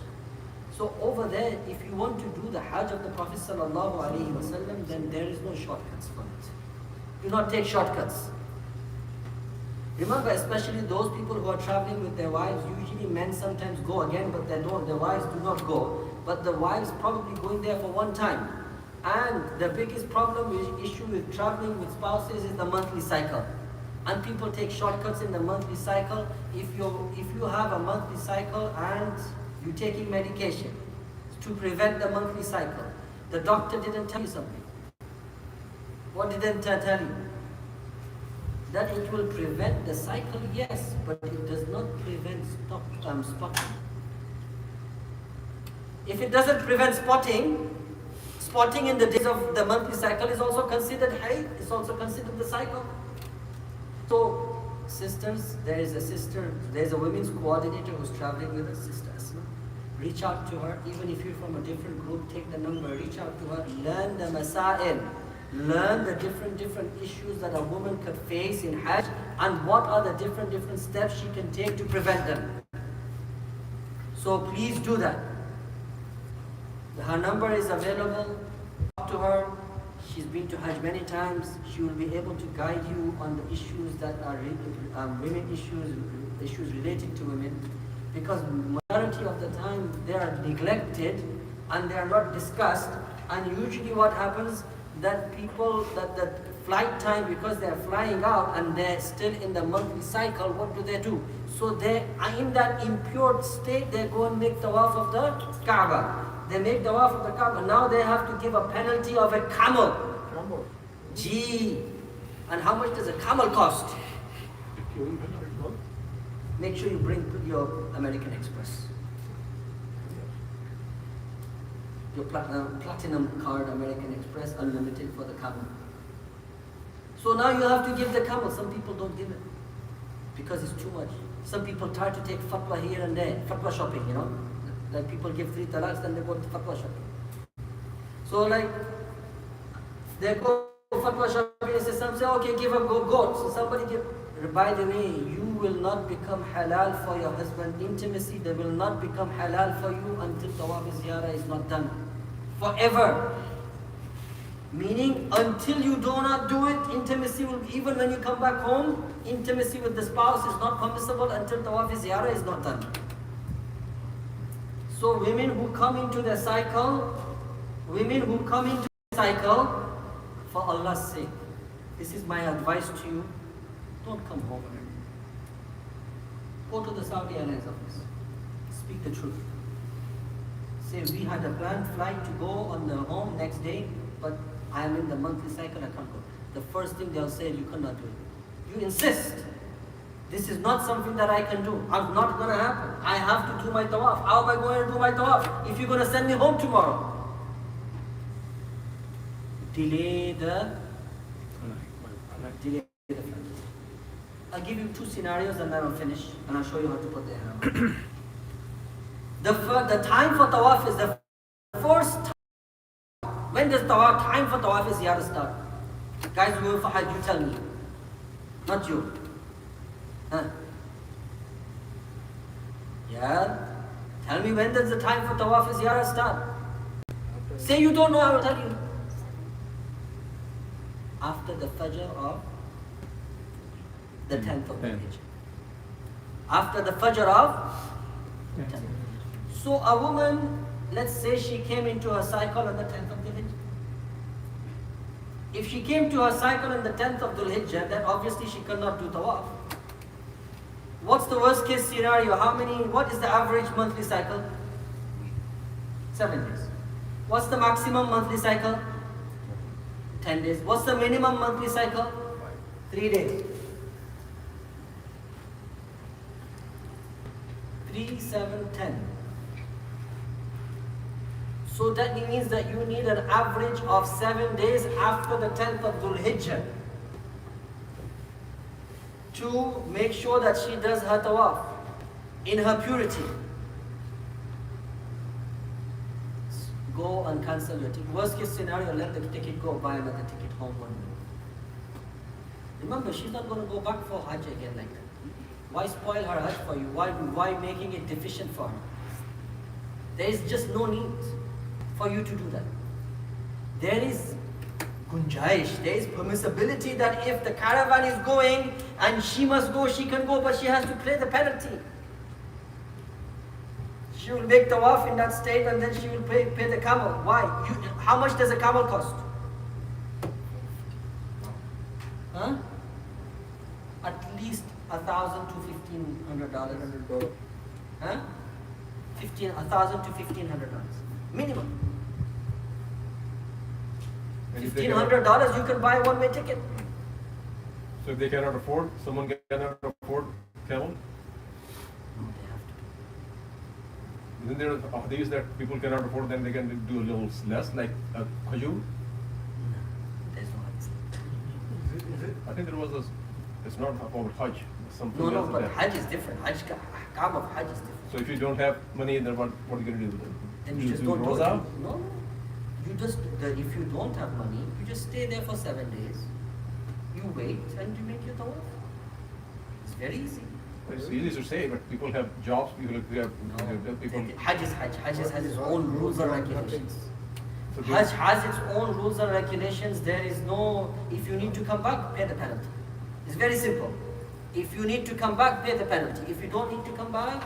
So over there, if you want to do the Hajj of the Prophet sallallahu alaihi wasallam, then there is no shortcuts for it. Do not take shortcuts. Remember, especially those people who are traveling with their wives, usually men sometimes go again, but their wives do not go. But the wives probably going there for one time. And the biggest issue with traveling with spouses is the monthly cycle. And people take shortcuts in the monthly cycle. If you have a monthly cycle and you're taking medication to prevent the monthly cycle, the doctor didn't tell you something. What didn't tell you? That it will prevent the cycle, yes, but it does not prevent spotting. If it doesn't prevent spotting in the days of the monthly cycle is also considered hayd, it's also considered the cycle. So, sisters, there's a women's coordinator who's traveling with us, Sister Asma. Reach out to her, even if you're from a different group, take the number, reach out to her, learn the masail, learn the different issues that a woman could face in Hajj, and what are the different steps she can take to prevent them. So please do that. Her number is available. Talk to her. She's been to Hajj many times. She will be able to guide you on the issues that are women issues related to women, because majority of the time they are neglected and they are not discussed. And usually what happens, that people that flight time, because they are flying out and they're still in the monthly cycle, what do? So they are in that impure state. They go and make tawaf of the Kaaba. They make tawaf of the Kaaba. Now they have to give a penalty of a camel. Gee, and how much does a camel cost? Make sure you bring your American Express, your platinum card, American Express, unlimited for the camel. So now you have to give the camel. Some people don't give it because it's too much. Some people try to take fatwa here and there, fatwa shopping, Like people give 3 talaqs, then they go to fatwa shopping. So like, they go fatwa shopping, and some say, okay, give a goat. So somebody give, by the way, you will not become halal for your husband. Intimacy, they will not become halal for you until tawaf ziyarah is not done. Forever. Meaning, until you do not do it, intimacy will, even when you come back home, intimacy with the spouse is not permissible until tawaf ziyarah is not done. So women who come into the cycle, for Allah's sake, this is my advice to you, don't come home. Go to the Saudi Airlines office. Speak the truth. Say, we had a planned flight to go on the home next day, but I am in the monthly cycle, I can't go. The first thing they'll say is, you cannot do it. You insist. This is not something that I can do. I'm not going to happen. I have to do my tawaf. How am I going to do my tawaf if you're going to send me home tomorrow? Delay the flight. I'll give you 2 scenarios and then I'll finish and I'll show you how to put the ihram. The time for tawaf is the first time. When does time for tawaf is ziyarah start? Guys who go for Hajj, you tell me. Not you. Huh? Yeah? Tell me when does the time for tawaf and ziyarah start? After Say you don't know, I will tell you. After the fajr of the 10th of Dhul Hijjah. After the fajr of 10th. So a woman, let's say she came into her cycle on the 10th of Dhul Hijjah. If she came to her cycle on the 10th of Dhul Hijjah, then obviously she cannot do tawaf. What's the worst case scenario? What is the average monthly cycle? 7 days. What's the maximum monthly cycle? 10 days. What's the minimum monthly cycle? 3 days. 3, 7, 10. So that means that you need an average of 7 days after the 10th of Dhul Hijjah to make sure that she does her tawaf in her purity. Go and cancel your ticket. Worst case scenario, let the ticket go, buy another ticket home one way. Remember, she's not going to go back for Hajj again like that. Why spoil her Hajj for you? Why making it deficient for her? There is just no need for you to do that. There is gunjaish, there is permissibility that if the caravan is going and she must go, she can go, but she has to pay the penalty. She will make tawaf in that state and then she will pay the camel. Why? How much does a camel cost? Huh? At least $1,000 to $1,500. Huh? $1,000 to $1,500 minimum. And if they cannot- $1,500 you can buy a one-way ticket. So if they cannot afford, someone cannot afford camel, No, they have to. isn't there a hadith that people cannot afford, then they can do a little less, like a khajur? No, there's no hadith. I think there was a, it's not about Hajj, it's something No, else. but that- Hajj is different. Ahkam of Hajj is different. So if you don't have money, then what are you going to do with it? Then you just don't do it. roza? No. If you don't have money, you just stay there for 7 days. You wait and you make your tawaf. It's very easy. It's easy to say, but people have jobs, people have people. Hajj is Hajj. Hajj has its own rules and regulations. So Hajj has its own rules and regulations. There is no, if you need to come back, pay the penalty. It's very simple. If you need to come back, pay the penalty. If you don't need to come back,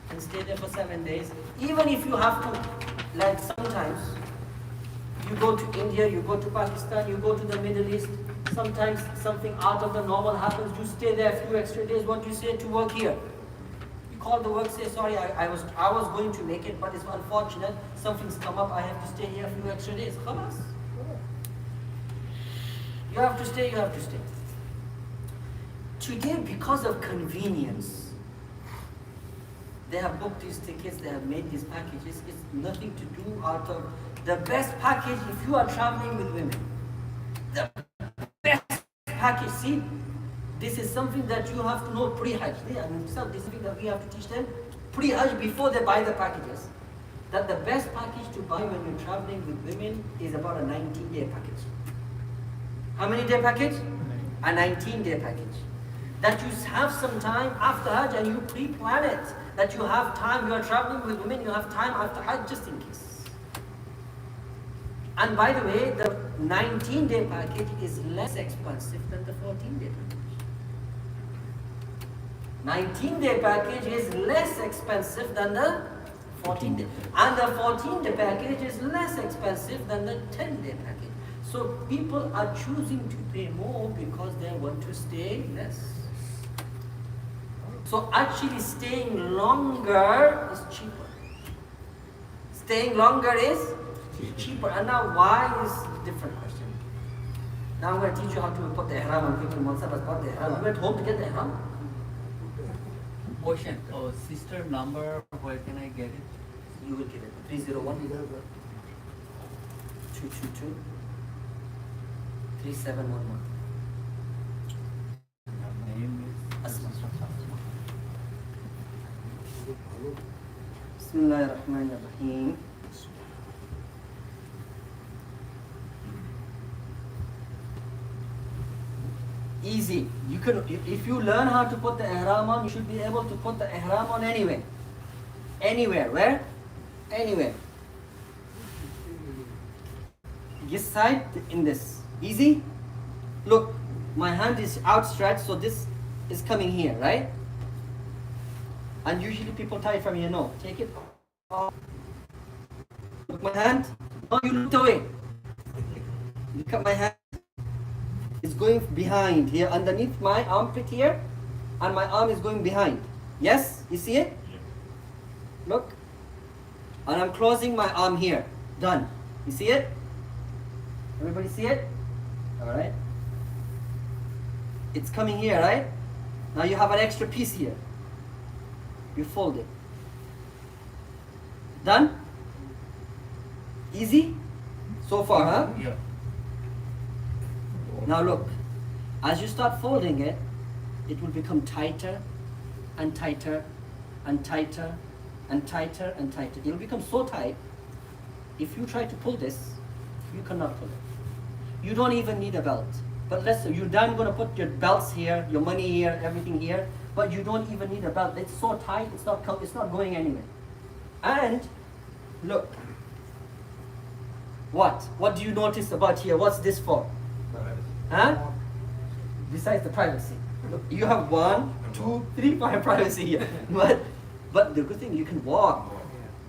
then stay there for 7 days. Even if you have to, like sometimes, you go to India, you go to Pakistan, you go to the Middle East, sometimes something out of the normal happens, you stay there a few extra days, what do you say to work here? You call the work, say, sorry, I was going to make it, but it's unfortunate, something's come up, I have to stay here a few extra days. Khalas. You have to stay, you have to stay. Today, because of convenience, they have booked these tickets, they have made these packages. It's nothing to do out of the best package if you are traveling with women. The best package. See, this is something that you have to know pre-Hajj. This is something that we have to teach them pre-Hajj before they buy the packages. That the best package to buy when you're traveling with women is about a 19-day package. How many day package? A 19-day package. That you have some time after Hajj and you pre-plan it. That you have time, you are traveling with women, you have time after Hajj just in case. And by the way, the 19-day package is less expensive than the 14-day package. 19-day package is less expensive than the 14-day. And the 14-day package is less expensive than the 10-day package. So people are choosing to pay more because they want to stay less. So actually staying longer is cheaper. Staying longer is cheaper. And now why is a different question. Now I'm going to teach you how to put the ihram and people once have put the ihram. You went home to get the ihram? Question. Oh, sister number, where can I get it? You will get it. 301 222 3711. Name is Asma. Bismillahirrahmanirrahim. Easy. You can, if you learn how to put the ihram on, you should be able to put the ihram on anyway. anywhere. Where? Anywhere. This side, in this. Easy? Look, my hand is outstretched, so this is coming here, right? And usually people tie it from here. No, take it off. Look, my hand. No, you looked away. Look at my hand. It's going behind here, underneath my armpit here, and my arm is going behind. Yes? You see it? Look. And I'm closing my arm here. Done. You see it? Everybody see it? Alright. It's coming here, right? Now you have an extra piece here. You fold it. Done? Easy? So far, huh? Yeah. Now look, as you start folding it, it will become tighter and tighter and tighter and tighter and tighter. It will become so tight, if you try to pull this, you cannot pull it. You don't even need a belt. But let's say you're done going to put your belts here, your money here, everything here, but you don't even need a belt. It's so tight, it's not going anywhere. And look, what do you notice about here? What's this for? Huh? Besides the privacy. Look, you have 1, 2, 3, 5 privacy here. But the good thing, you can walk.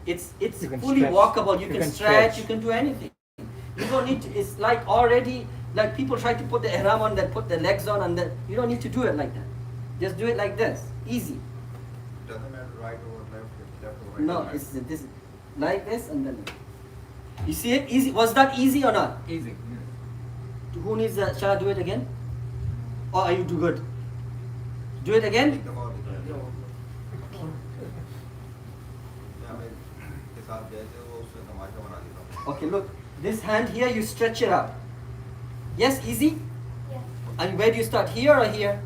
It's fully stretch. walkable. You You can can stretch, stretch. you can do anything. You don't need to, it's like already, like people try to put the ihram on, then put the legs on, and then, you don't need to do it like that. Just do it like this. Easy. Doesn't matter right or left or right. No, it's this, like this, and then. You see it? Easy. Was that easy or not? Easy. Who needs that? Shall I do it again? Or are you too good? Do it again? Think about it. या मैं के साथ गए थे वो उसने तमाशा बना दिया था. Okay, look. This hand here, you stretch it up. Yes, easy? Yeah. And where do you start? Here or here?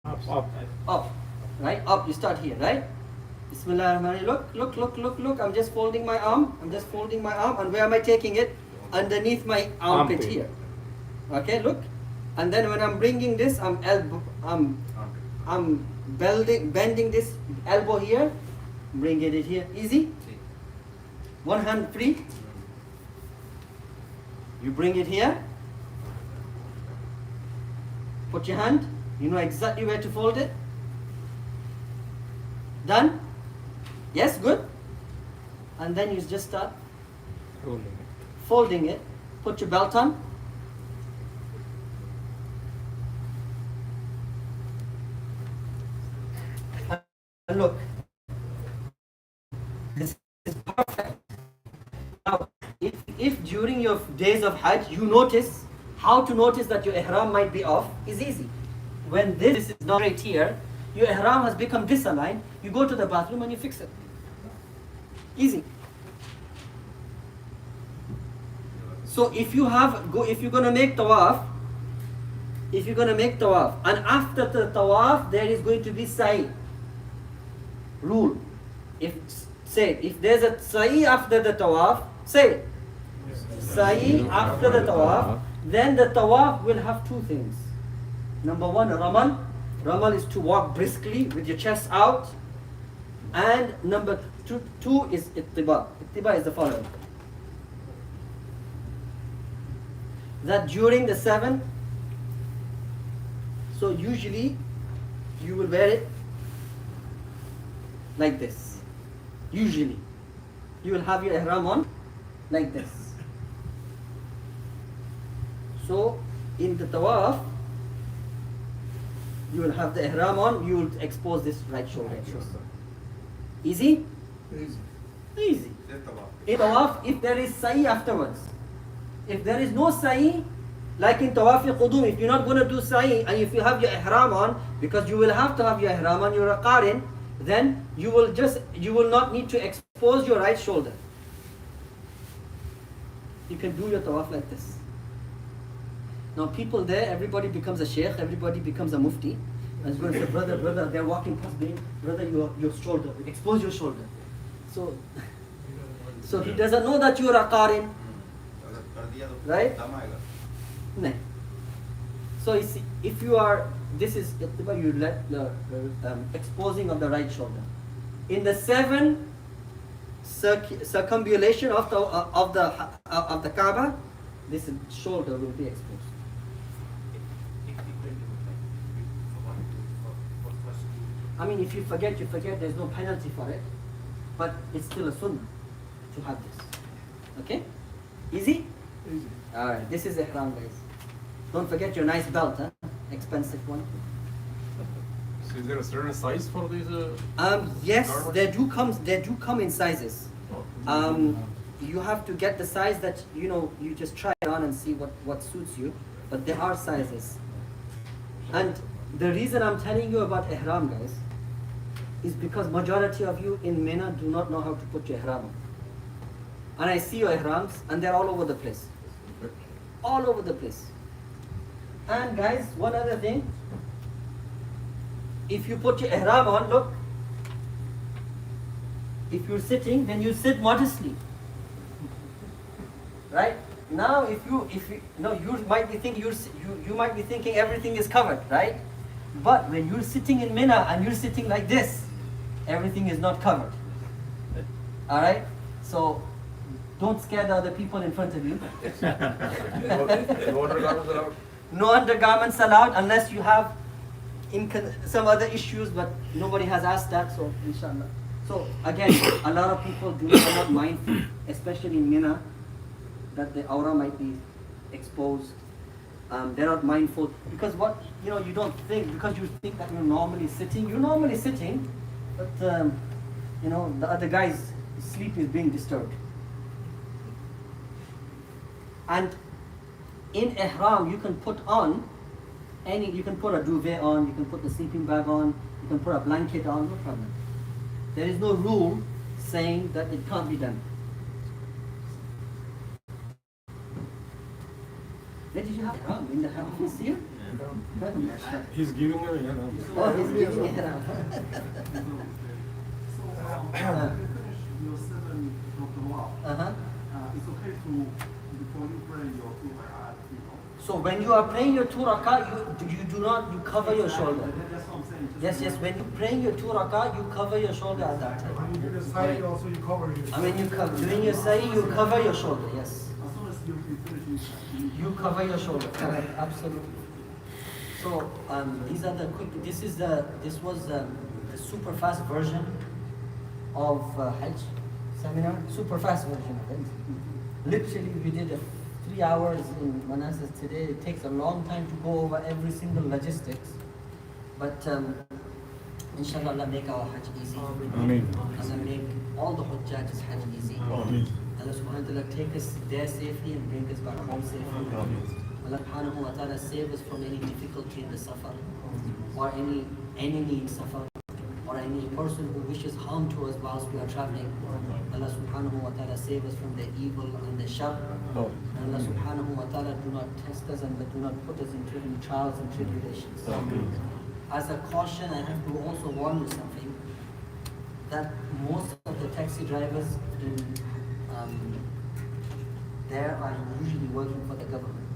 Up. Up. Right? Up. You start here, right? Bismillahirrahmanirrahim. Look. I'm just folding my arm. And where am I taking it? Underneath my armpit here. Okay, look. And then when I'm bringing this, I'm bending this elbow here, bringing it here. Easy? One hand free. You bring it here. Put your hand. You know exactly where to fold it. Done? Yes, good. And then you just start folding it. Put your belt on. And look, this is perfect. Now, if during your days of Hajj you notice, how to notice that your ihram might be off is easy. When this is not right here, your ihram has become disaligned, you go to the bathroom and you fix it. Easy. So if you're gonna make tawaf, and after the tawaf there is going to be sa'i. Rule. If there's a sa'i after the tawaf, say sa'i after the tawaf, then the tawaf will have two things. Number one, ramal. Ramal is to walk briskly with your chest out. And number two is ittiba. Ittiba is the following. That during the 7, so usually you will wear it like this. Usually you will have your ihram on like this. So in the tawaf you will have the ihram on, you will expose this right shoulder. Easy? Easy. Just about. In tawaf, if there is sa'i afterwards, if there is no sa'i, like in tawaf qudum, if you're not going to do sa'i and if you have your ihram on, because you will have to have your ihram on, you're a qarin, then you will not need to expose your right shoulder. You can do your tawaf like this. Now people there, everybody becomes a sheikh, everybody becomes a mufti. And it's going to say, brother, they're walking past me, brother, your shoulder, expose your shoulder. So he doesn't know that you're a qarin. अगर कर दिया तो Right? दम आएगा. No. So you see, if you are, this is ittiba, you let the exposing of the right shoulder. in the 7 circumambulation of the Kaaba, this shoulder will be exposed. If we couldn't do it, like, we forgot to do it for first I mean, if you forget, you forget. There's no penalty for it, but it's still a sunnah to have this. Okay, easy. Easy. All right, this is ihram, guys. Don't forget your nice belt, huh? Expensive one. So is there a certain size for these? Yes, garments? they do come in sizes. You have to get the size that you just try it on and see what suits you. But there are sizes. And the reason I'm telling you about ihram, guys, is because majority of you in Mina do not know how to put your ihram on. And I see your ihrams, and they're all over the place. All over the place. And guys, one other thing. If you put your ihram on, look. If you're sitting, then you sit modestly. Right? Now, if you might be thinking you might be thinking everything is covered, right? But when you're sitting in Mina and you're sitting like this, everything is not covered. All right? So don't scare the other people in front of you. No undergarments allowed? No undergarments allowed unless you have some other issues, but nobody has asked that, so inshallah. So again, a lot of people are not mindful, especially in Mina, that the aura might be exposed. They're not mindful because you don't think, because you think that you're normally sitting, but the other guy's sleep is being disturbed. And in ihram, you can put a duvet on, you can put the sleeping bag on, you can put a blanket on, no problem. There is no rule saying that it can't be done. Where did you have ihram? In the house here? He's giving away. Yeah, no. Oh, he's giving ihram. Your 7 of the wall. Uh-huh. It's okay to, before you pray your 2 rak'at, So when you are praying your 2 rak'ah, you cover your shoulder. That's what I'm saying. Yes, when you praying your 2 rak'ah, you cover your shoulder at that time. When you do the side, also you cover your I mean, doing your sa'i, you cover your shoulder, yes. As soon as you finish, You cover your shoulder, correct, absolutely. So these are the quick. This was the super fast version of Hajj seminar. Super fast version of it. Literally, we did 3 hours in Manassas today. It takes a long time to go over every single logistics, but inshallah, Allah make our Hajj easy. Ameen. Allah make all the Hujjaj's Hajj easy. Ameen. Allah subhanahu wa ta'ala take us there safely and bring us back home safely. Allah subhanahu wa ta'ala save us from any difficulty in the safar, or any enemy in safar, or any person who wishes harm to us whilst we are traveling. Allah subhanahu wa ta'ala save us from the evil and the shar. And Allah subhanahu wa ta'ala do not test us and do not put us into any trials and tribulations. As a caution, I have to also warn you something, that most of the taxi drivers in there are usually working for the government.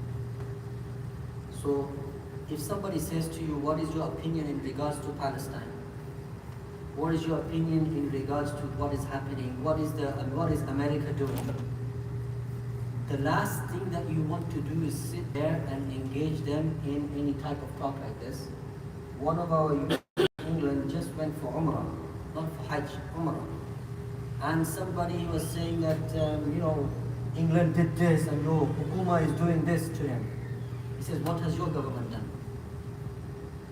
So if somebody says to you, what is your opinion in regards to Palestine? What is your opinion in regards to what is happening? What is America doing? The last thing that you want to do is sit there and engage them in any type of talk like this. One of our youth in England just went for Umrah, not for Hajj, Umrah. And somebody was saying that, England did this and your Hukuma is doing this to him. He says, what has your government done?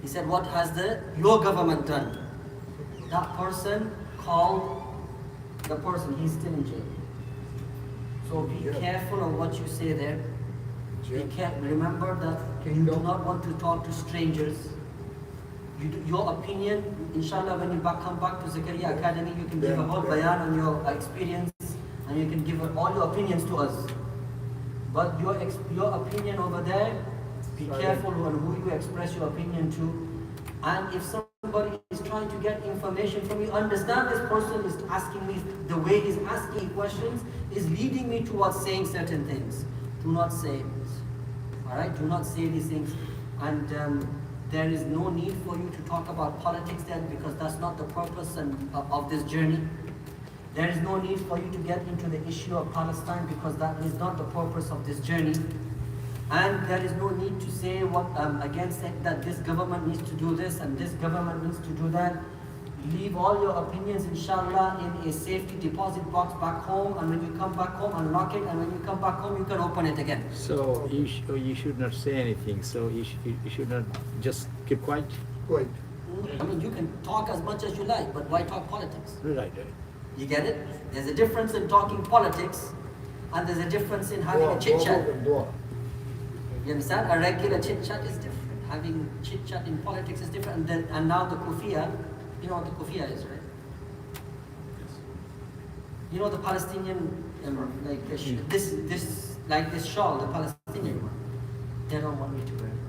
He said, what has your government done? That person called the person, he's still in jail. So be careful of what you say there. Remember that you do not want to talk to strangers. Your opinion, inshallah, when you come back to Zakaria Academy, you can give a whole bayan on your experience, and you can give all your opinions to us. But your opinion over there, be careful on who you express your opinion to. And if somebody is trying to get information from you, understand this person is asking me, the way he's asking questions is leading me towards saying certain things. Do not say it. Alright? Do not say these things. And there is no need for you to talk about politics then, because that's not the purpose of this journey. There is no need for you to get into the issue of Palestine, because that is not the purpose of this journey. And there is no need to say what against it, that this government needs to do this and this government needs to do that. Leave all your opinions, inshallah, in a safety deposit box back home, and when you come back home, unlock it, and when you come back home, you can open it again. So you should not say anything. So you should not just keep quiet. Quite. I mean, you can talk as much as you like, but why talk politics? Right. You get it? There's a difference in talking politics, and there's a difference in having a chit-chat. You understand? A regular chit-chat is different. Having chit-chat in politics is different. And now the kufiya, you know what the kufiya is, right? You know the Palestinian, this shawl, the Palestinian one. They don't want me to wear it.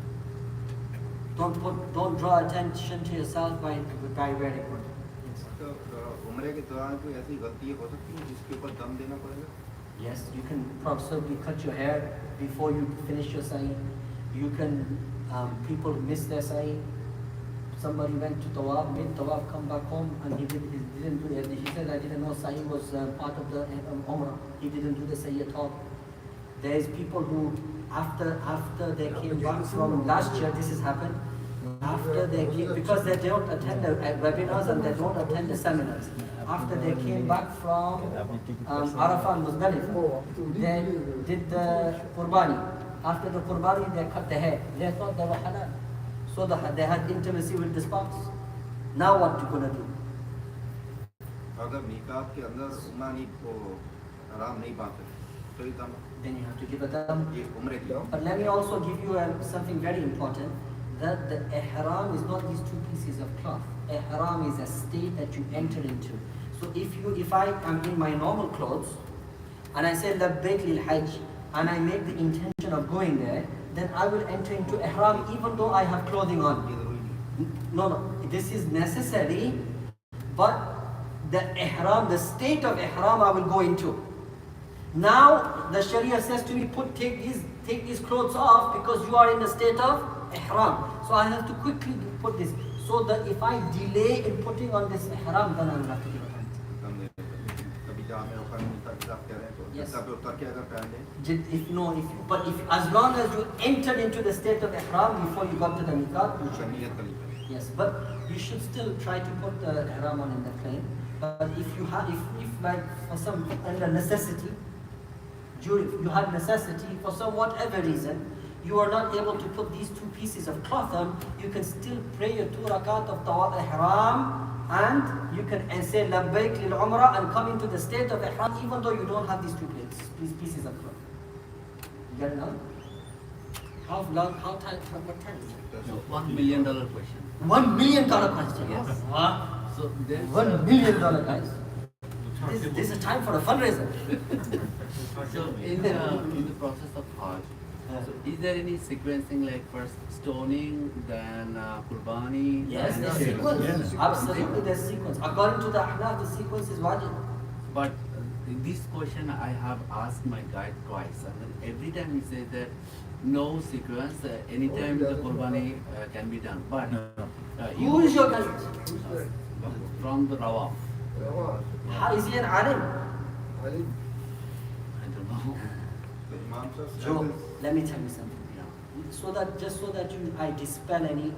Don't draw attention to yourself by wearing it. तो उम्रे के दौरान कोई ऐसी गलती हो सकती है जिसके ऊपर दम देना पड़ेगा? Yes, you can possibly cut your hair before you finish your sa'i. You can, people miss their sa'i. Somebody went to Tawaf, made Tawaf, come back home, and he didn't do it. He said, I didn't know sa'i was part of the Umrah. He didn't do the sa'i at all. There is people who, after they came back from last year, this has happened. After they came, because they don't attend the webinars and they don't attend the seminars. After they came back from Arafah and Muzdalifah, they did the Qurbani. After the Qurbani, they cut the hair. They thought they were halal. So they had intimacy with the spouse. Now what you gonna do? अगर मीकात के अंदर घूमना नहीं वो हराम नहीं बात है तो ये दम Then you have to give a dam. ये उम्रे की But let me also give you something very important. That the ihram is not these two pieces of cloth. Ihram is a state that you enter into. So if I am in my normal clothes and I say labbaik lil hajj and I make the intention of going there, then I will enter into ihram even though I have clothing on. No, this is necessary, but the ihram, the state of ihram I will go into. Now the Sharia says to me, take these clothes off because you are in the state of ihram. So I have to quickly put this. So that if I delay in putting on this ihram, then I will have to give a penalty. कभी जहाँ में ऊपर मुंह तक रख रहे हैं तो Yes. जब उतर के अगर पहन लें But as long as you entered into the state of ihram before you got to the miqat, you तो should. नियत करनी पड़ेगी. Yes, but you should still try to put the ihram on in the plane. But if like for some under necessity, you had necessity for some whatever reason, you are not able to put these two pieces of cloth on, you can still pray your 2 rakat of tawaf ihram, and you can say labbaik lil umrah and come into the state of ihram even though you don't have these these pieces of cloth. You get it now? What time is it? So $1 million question. $1 million question. Yes. Huh? So there's $1 million, guys. This is time for a fundraiser. So in the process of Hajj, so is there any sequencing like first stoning, then Qurbani? Yes, then there's shirk? sequence. Absolutely, there's sequence. According to the Ahnaf, the sequence is wajib. But in this question I have asked my guide twice, and then every time he says that no sequence, anytime the Qurbani can be done. But Who is your guide? from the Rawaf. How is he an alim? I don't know. तो इमाम साहब Joe, let me tell you something. Just so that I dispel any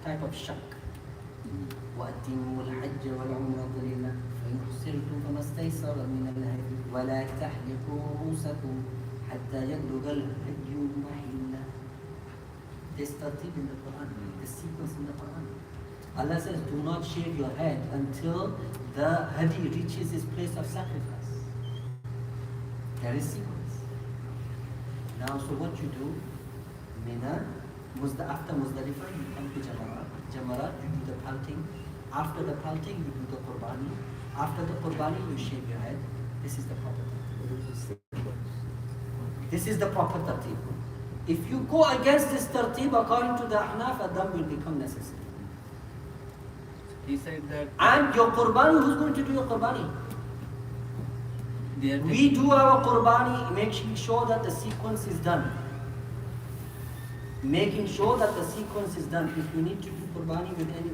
type of shak. وَأَتِمُّوا الْحَجَّ وَالْعُمْرَةَ لِلَّهِ فَإِنْ حُصِرْتُمْ فَمَا اسْتَيْسَرَ مِنَ الْهَدْيِ وَلَا تَحْلِقُوا رُؤُوسَكُمْ حَتَّى يَبْلُغَ الْهَدْيُ مَحِلَّهُ. There's tartib in the Quran, the sequence in the Quran. Allah says, do not shave your head until the hadi reaches its place of sacrifice. There is sequence. Now, so what you do, Mina, after Muzdalifah, you come to Jamarat, you do the pelting. After the pelting, you do the Qurbani. After the Qurbani, you shave your head. This is the proper tartib. This is the proper tartib. If you go against this tartib, according to the Ahnaf, a dam will become necessary. He said that And your Qurbani, who's going to do your Qurbani? they are We do our Qurbani, making sure that the sequence is done. making sure that the sequence is done. If you need to do qurbani with any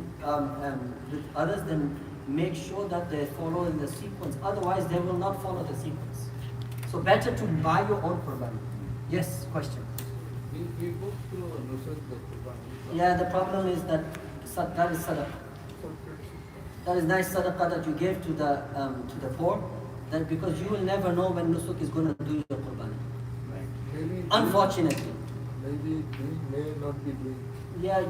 with others, then make sure that they follow in the sequence. Otherwise, they will not follow the sequence. So better to buy your own qurbani. Yes, question. We book to Nusrat the Qurbani. Yeah, the problem is that that is sadaqah. That is nice sadaqah that you gave to the poor. That because you will never know when nusuk is going to do your qurbani. Maybe Unfortunately. maybe we may not be doing. Yeah,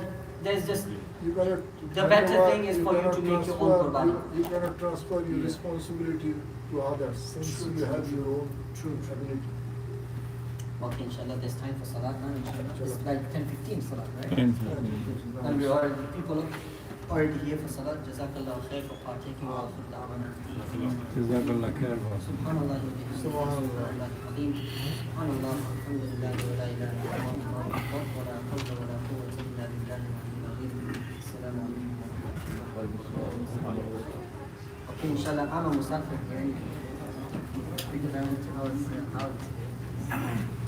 there's just You cannot. the better thing is for you to make your own qurbani. You cannot transfer your responsibility to others since you have your own true ability. Okay, inshallah, there's time for salat now. Inshallah, it's like 10:15 salat, right? 10:15. And we already people already here for salat. Jazakallah khair for partaking of the da'wana. Jazakallah khair. Subhanallah wa bihamdihi. Subhanallah al-azim. Subhanallah. Alhamdulillah wa la ilaha illallah. Allahu akbar wa la hawla wa la quwwata illa billahi al-azim. Assalamu alaikum. Okay, inshallah, I'm a musafir here. Because I want to know how it's